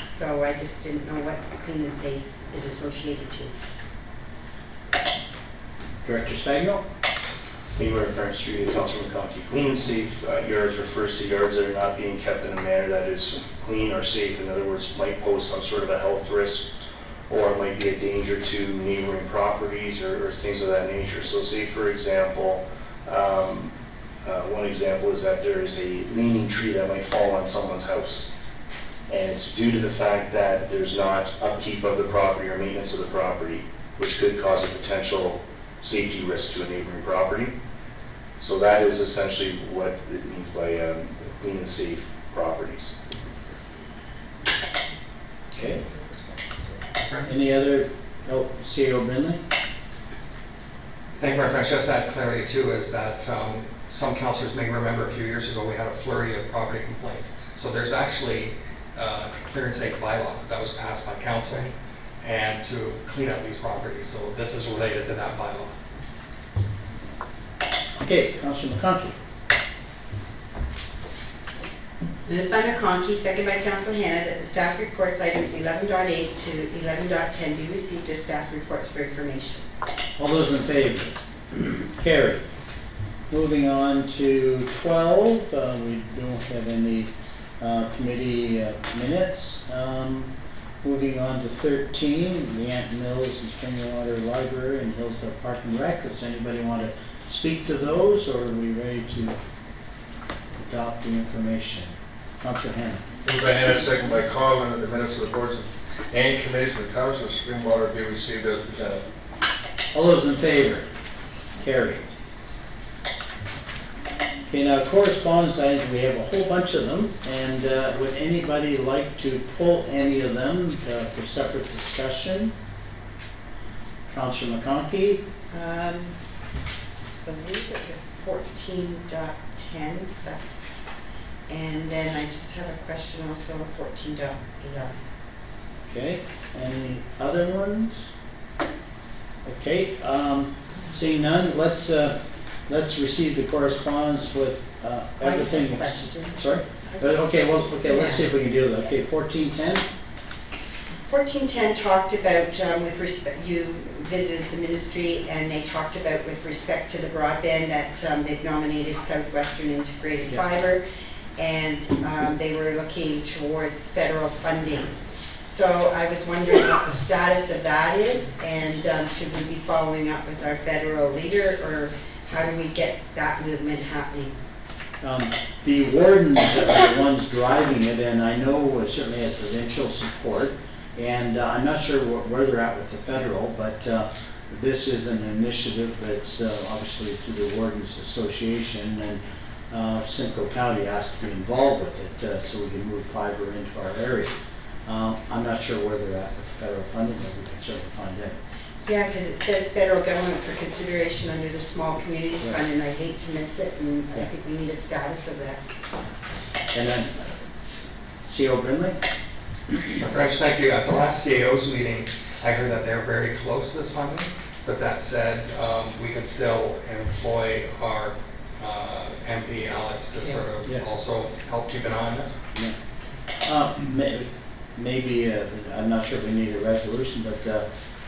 So I just didn't know what clean and safe is associated to. Director Spagno. Mayor French through you, Councilor McConkey. Clean and safe yards refers to yards that are not being kept in a manner that is clean or safe. In other words, might pose some sort of a health risk, or it might be a danger to neighboring properties or things of that nature. So say, for example, one example is that there is a leaning tree that might fall on someone's house. And it's due to the fact that there's not upkeep of the property or maintenance of the property, which could cause a potential safety risk to a neighboring property. So that is essentially what it means by clean and safe properties. Okay. Any other, CEO Brindley? Thank you very much. Just that clarity too is that some councillors may remember a few years ago we had a flurry of property complaints. So there's actually a clear and safe bylaw that was passed by council and to clean up these properties. So this is related to that bylaw. Okay, Councilor McConkey. Moved by McConkey, second by Councilor Hannah, that the staff reports items 11.8 to 11.10 be received as staff reports for information. All those in favor? Carried. Moving on to 12, we don't have any committee minutes. Moving on to 13, the Anton Mills and Springwater Library and Hillsdale Park and Rec. Does anybody want to speak to those, or are we ready to adopt the information? Councilor Hannah. Moved by Hannah, second by Coghlan, that the minutes of the boards and committees of the Township of Springwater be received as presented. All those in favor? Carried. Okay, now correspondence items, we have a whole bunch of them, and would anybody like to pull any of them for separate discussion? Councilor McConkey? I believe it was 14.10, that's, and then I just have a question also on 14.11. Okay, any other ones? Okay, seeing none, let's receive the correspondence with everything. Question. Sorry? Okay, let's see if we can do that. Okay, 1410? 1410 talked about, with respect, you visited the ministry, and they talked about with respect to the broadband that they've nominated Southwestern Integrated Yeah. Fiber, and they were looking towards federal funding. So I was wondering what the status of that is, and should we be following up with our federal leader, or how do we get that movement happening? The wardens are the ones driving it, and I know certainly had provincial support, and I'm not sure where they're at with the federal, but this is an initiative that's obviously through the Wardens Association, and Simcoe County has to be involved with it so we can move fiber into our area. I'm not sure where they're at with federal funding, but we can certainly find out. Yeah, because it says federal government for consideration under the Small Communities Right. Fund, and I hate to miss it, and I Yeah. think we need a status of that. And then, CO Brindley? French, thank you. At the last CAO's meeting, I heard that they're very close to this funding, but that said, we can still employ our MP Alex to sort of Yeah. also help keep an eye on this? Maybe, I'm not sure if we need a resolution, but if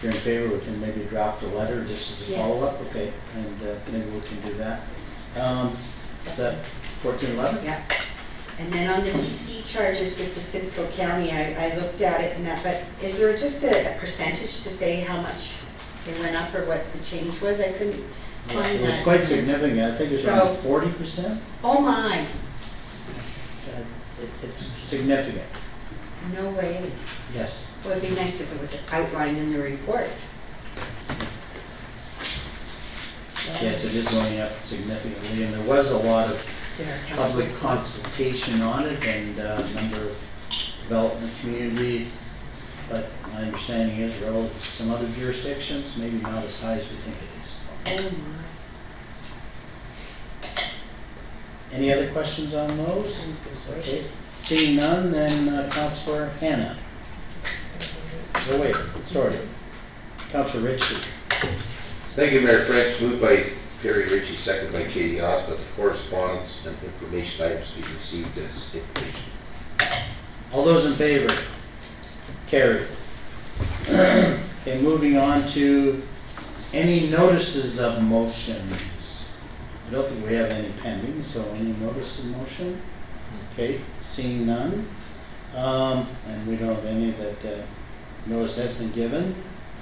you're in favor, we can maybe draft a letter just as a Yes. follow-up, okay? And maybe we can do that. Is that 1411? Yeah. And then on the DC charges with the Simcoe County, I looked at it and that, but is there just a percentage to say how much they went up or what the change was? I couldn't find that. It's quite significant, I think it's So- around 40%. Oh my, It's significant, no way. yes. Well, it'd be nice if it was outlined in the report. Yes, it is going up significantly, and there was a lot of Did our council- public consultation on it and a number of development community, but my understanding is relative to some other jurisdictions, maybe not as high as we think it is. Oh my. Any other questions on those? Sounds good. Okay, seeing none, then Councillor Hannah. Oh wait, sorry, Councillor Ritchie. Thank you, Mayor French. Moved by Perry Ritchie, second by Katie Osmond. The correspondence and information items be received as information. All those in favor? Carried. Okay, moving on to any notices of motion. I don't think we have any pending, so any notice of motion? Okay, seeing none. And we don't have any that notice has been given.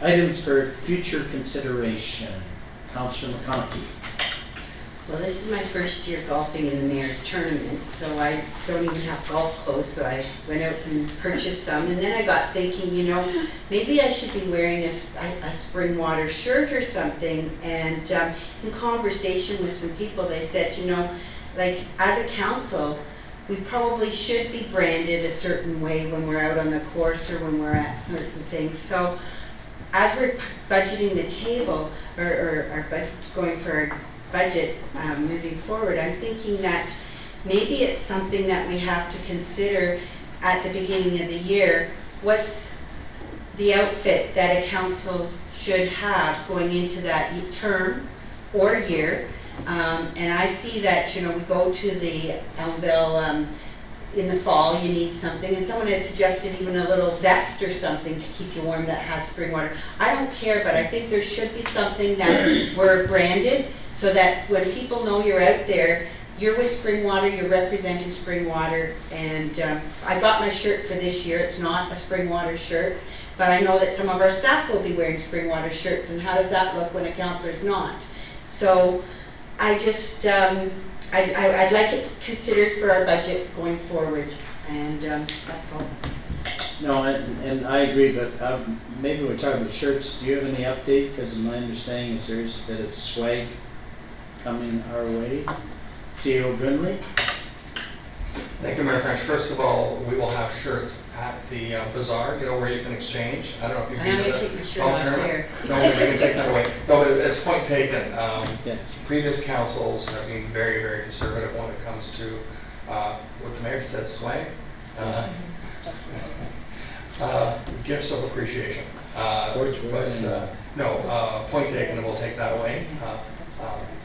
Items for future consideration. Councillor McConkey. Well, this is my first year golfing in the mayor's tournament, so I don't even have golf clothes, so I went out and purchased some. And then I got thinking, you know, maybe I should be wearing a spring water shirt or something. And in conversation with some people, they said, you know, like as a council, we probably should be branded a certain way when we're out on the course or when we're at certain things. So as we're budgeting the table, or our budget, going for our budget moving forward, I'm thinking that maybe it's something that we have to consider at the beginning of the year. What's the outfit that a council should have going into that term or year? And I see that, you know, we go to the Elmville in the fall, you need something, and someone had suggested even a little vest or something to keep you warm that has spring water. I don't care, but I think there should be something that we're branded so that when people know you're out there, you're with spring water, you're representing spring water. And I got my shirt for this year. It's not a spring water shirt, but I know that some of our staff will be wearing spring water shirts, and how does that look when a councillor's not? So I just, I'd like it considered for our budget going forward, and that's all. No, and I agree, but maybe we're talking about shirts. Do you have any update? Because my understanding is there's a bit of swag coming our way. CEO Brindley? Thank you, Mayor French. First of all, we will have shirts at the bazaar, you know, where you can exchange. I don't know if you've And I'm been to gonna the take my shirt off there. No, you can take that away. No, but it's point taken. Yes. Previous councils have been very, very conservative when it comes to what the mayor said, swag. Gifts of appreciation. Sportswear. No, point taken, and we'll take that away.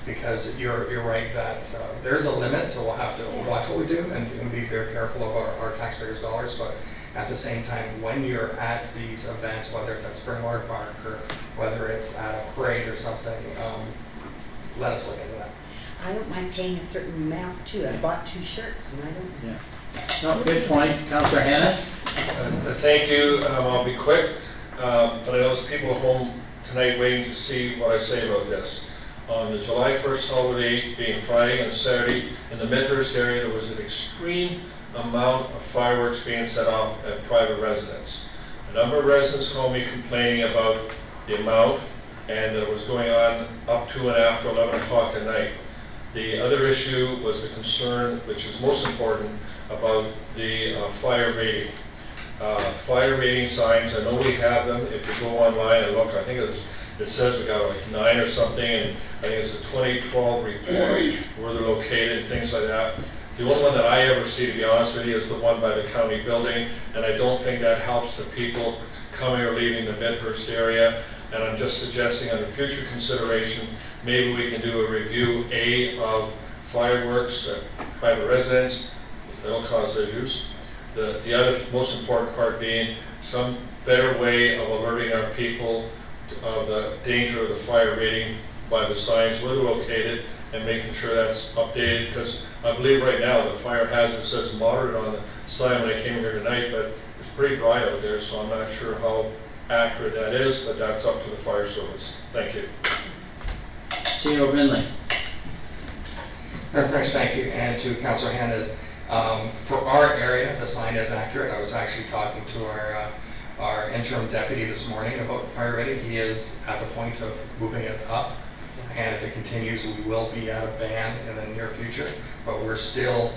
Because you're right that there's a limit, so we'll have to watch what we do and be very careful of our taxpayers' dollars. But at the same time, when you're at these events, whether it's at Springwater Park or whether it's at a parade or something, let us look into that. I don't mind paying a certain amount too. I bought 2 shirts and I don't. Yeah. No, good point. Councillor Hannah? Thank you. I'll be quick, but I know there's people at home tonight waiting to see what I say about this. On the July 1st holiday, being Friday and Saturday, in the Midhurst area, there was an extreme amount of fireworks being set off at private residents. A number of residents called me complaining about the amount and that it was going on up to and after 11 o'clock at night. The other issue was the concern, which is most important, about the fire rating. Fire rating signs, I know we have them. If you go online and look, I think it says we got like 9 or something, and I think it's a 2012 report where they're located, things like that. The only one that I ever see, to be honest with you, is the one by the county building, and I don't think that helps the people coming or leaving the Midhurst area. And I'm just suggesting under future consideration, maybe we can do a review, A, of fireworks at private residence, that'll cause issues. The other most important part being some better way of alerting our people of the danger of the fire rating by the signs where they're located and making sure that's updated, because I believe right now the fire hazard says moderate on the sign when I came here tonight, but it's pretty dry out there, so I'm not sure how accurate that is, but that's up to the fire service. Thank you. C.O. Binley. Mayor French, thank you, and to Councilor Hannah's. For our area, the sign is accurate. I was actually talking to our interim deputy this morning about the fire rating. He is at the point of moving it up, and if it continues, we will be at a ban in the near future, but we're still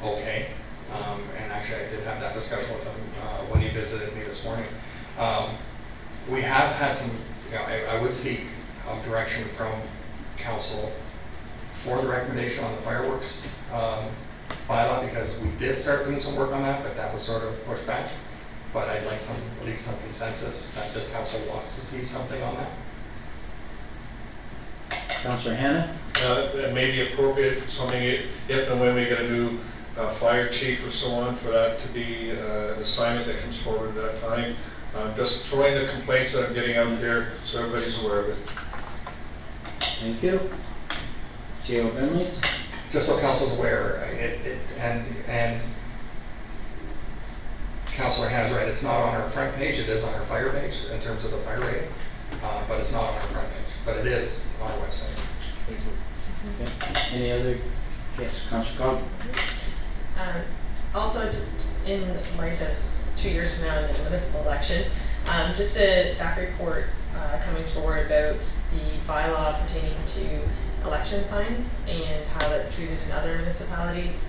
okay. And actually, I did have that discussion with him when he visited me this morning. We have had some, I would seek direction from council for the recommendation on the fireworks bylaw, because we did start doing some work on that, but that was sort of pushed back. But I'd like at least some consensus that this council wants to see something on that. Councillor Hannah. It may be appropriate for something, if and when we get a new fire chief or so on, for that to be an assignment that comes forward at that time. Just throwing the complaints that I'm getting out there so everybody's aware of it. Thank you. C.O. Binley. Just so council's aware, and Councilor Hannah's right, it's not on our front page, it is on our fire page in terms of the fire rating, but it's not on our front page, but it is on our website. Okay. Any other? Yes, Councillor Cobb. Also, just in light of 2 years from now in the municipal election, just a staff report coming forward about the bylaw pertaining to election signs and how that's treated in other municipalities.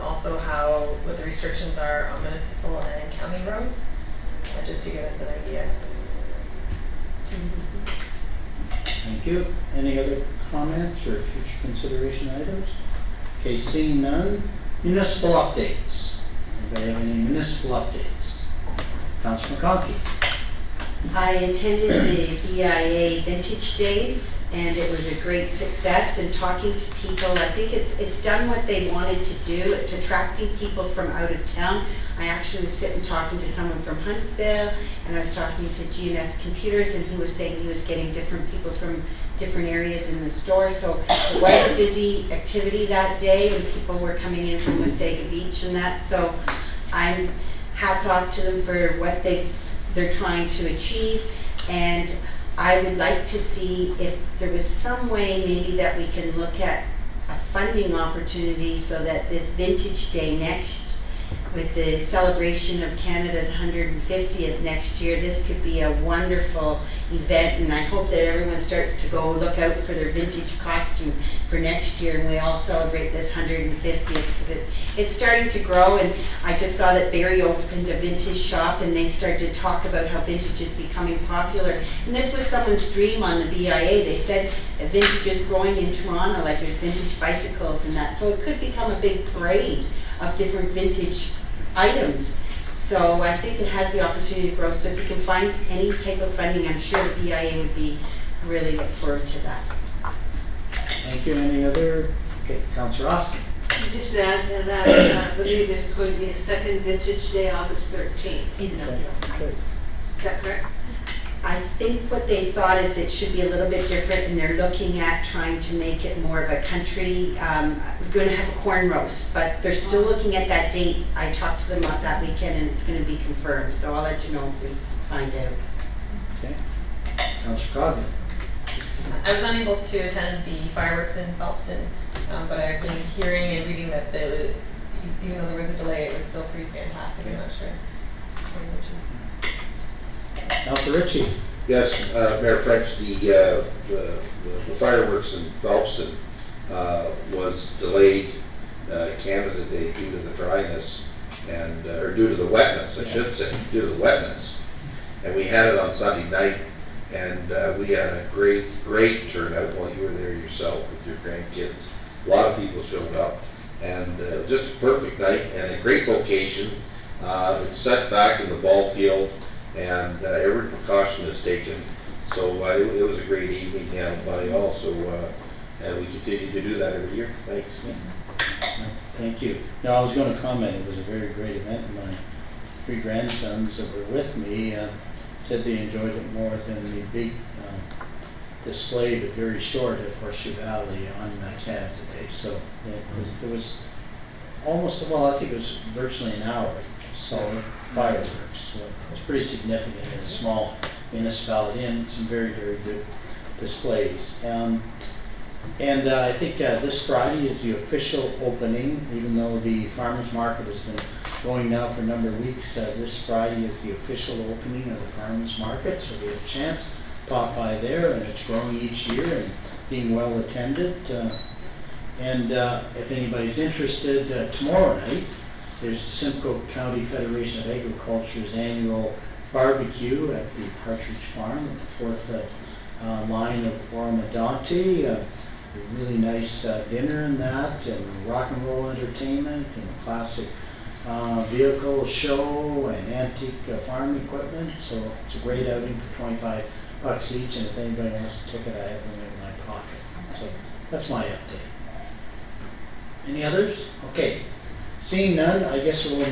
Also what the restrictions are on municipal and county roads, just to give us an idea. Thank you. Any other comments or future consideration items? Okay, seeing none. Municipal updates. Anybody have any municipal updates? Councillor McConkey. I attended the BIA Vintage Days, and it was a great success in talking to people. I think it's done what they wanted to do. It's attracting people from out of town. I actually was sitting talking to someone from Huntsville, and I was talking to GNS Computers, and he was saying he was getting different people from different areas in the store. So it was a busy activity that day, and people were coming in from Wasaga Beach and that. So I'm hats off to them for what they're trying to achieve, and I would like to see if there was some way maybe that we can look at a funding opportunity so that this Vintage Day next, with the celebration of Canada's 150th next year, this could be a wonderful event, and I hope that everyone starts to go look out for their vintage costume for next year, and we all celebrate this 150th, because it's starting to grow. And I just saw that Barrie opened a vintage shop, and they started to talk about how vintage is becoming popular. And this was someone's dream on the BIA. They said that vintage is growing in Toronto, like there's vintage bicycles and that, so it could become a big parade of different vintage items. So I think it has the opportunity to grow. So if you can find any type of funding, I'm sure the BIA would be really look forward to that. Thank you. Any other? Okay, Councillor Austin. Just to add to that, I believe there's going to be a second Vintage Day, August 13th. Okay. Is that correct? I think what they thought is it should be a little bit different, and they're looking at trying to make it more of a country. We're going to have a corn roast, but they're still looking at that date. I talked to them about that weekend, and it's going to be confirmed, so I'll let you know if we find out. Okay. Councillor Cobb. I was unable to attend the fireworks in Phelpston, but I've been hearing and reading that even though there was a delay, it was still pretty fantastic. I'm not sure. Councillor Ritchie. Yes, Mayor French, the fireworks in Phelpston was delayed Canada Day due to the dryness and or due to the wetness, I should say, due to the wetness. And we had it on Sunday night, and we had a great turnout while you were there yourself with your grandkids. A lot of people showed up, and just a perfect night and a great location. It's set back in the ball field, and every precaution is taken. So it was a great evening, and by also and we continue to do that every year. Thanks. Thank you. No, I was going to comment, it was a very great event. My three grandsons that were with me said they enjoyed it more than the big display, but very short at Horseshoe Valley on Canada Day. So it was almost, well, I think it was virtually an hour solid fireworks. So it was pretty significant in a small municipality, and some very, very good displays. And I think this Friday is the official opening, even though the farmers market has been going now for a number of weeks. This Friday is the official opening of the farmers market, so we have a chance to pop by there, and it's growing each year and being well attended. And if anybody's interested, tomorrow night there's the Simcoe County Federation of Agriculture's annual barbecue at the Partridge Farm at the fourth line of Oromadonte. A really nice dinner in that, and rock and roll entertainment, and a classic vehicle show, and antique farm equipment. So it's a great outing for $25 each, and if anybody wants a ticket, I have them in my pocket. So that's my update. Any others? Okay. Seeing none, I guess what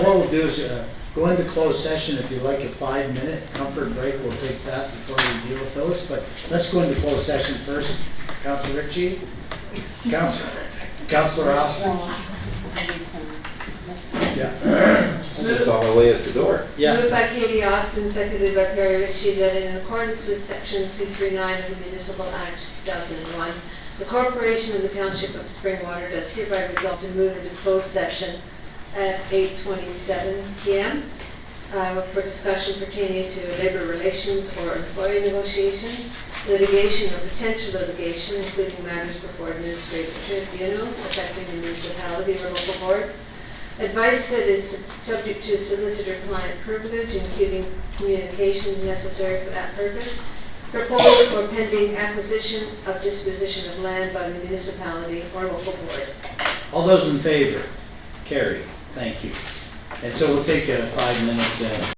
we'll do is go into closed session. If you'd like a 5-minute comfort break, we'll take that before we deal with those. But let's go into closed session first. Councilor Ritchie? Councilor Austin? Yeah. I'm just on my way out the door. Yeah. Moved by Katie Austin, seconded by Perry Ritchie, that in accordance with Section 239 of the Municipal Act 2001, the Corporation of the Township of Springwater does hereby resolve to move into closed session at 8:27 p.m. For discussion pertaining to labor relations or employee negotiations, litigation or potential litigation, including matters before administrative tribunals affecting the municipality or local board, advice that is subject to solicitor-client privilege, including communications necessary for that purpose, proposed or pending acquisition of disposition of land by the municipality or local board. All those in favor? Carried. Thank you. And so we'll take a 5-minute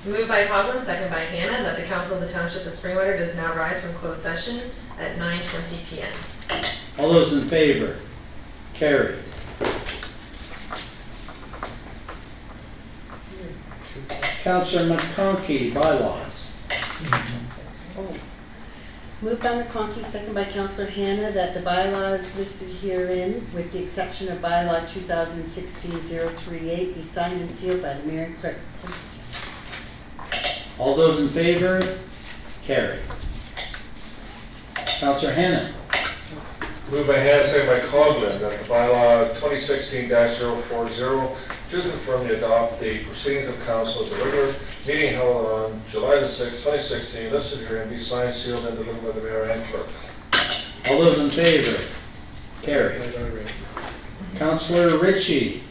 Moved by Coghlan, second by Hannah, that the council of the township of Springwater does now rise from closed session at 9:20 PM. All those in favor? Carried. Councillor McConkey, bylaws. Moved by McConkey, second by Councillor Hannah, that the bylaws listed herein, with the exception of bylaw 2016-038, be signed and sealed by the mayor and clerk. All those in favor? Carried. Councillor Hannah. Moved by Hannah, second by Coghlan, that the bylaw 2016-040 to confirm the adopt the proceedings of council at the regular meeting held on July the 6th, 2016, listed here and be signed, sealed, and delivered by the mayor and clerk. All those in favor? Carried. Councillor Ritchie.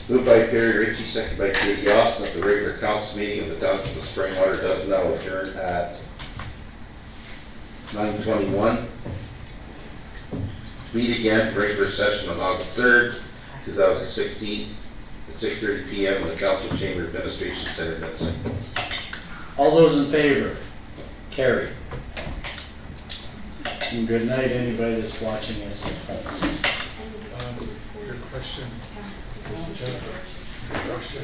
Moved by Perry Ritchie, second by Katie Austin, that the regular council meeting of the Township of Springwater does now adjourn at 9:21. Meet again, regular session on August 3rd, 2016, at 6:30 PM in the Council Chamber Administration Center, Medicine. All those in favor? Carried. And good night, anybody that's watching us at home. Your question, Jennifer. Your question.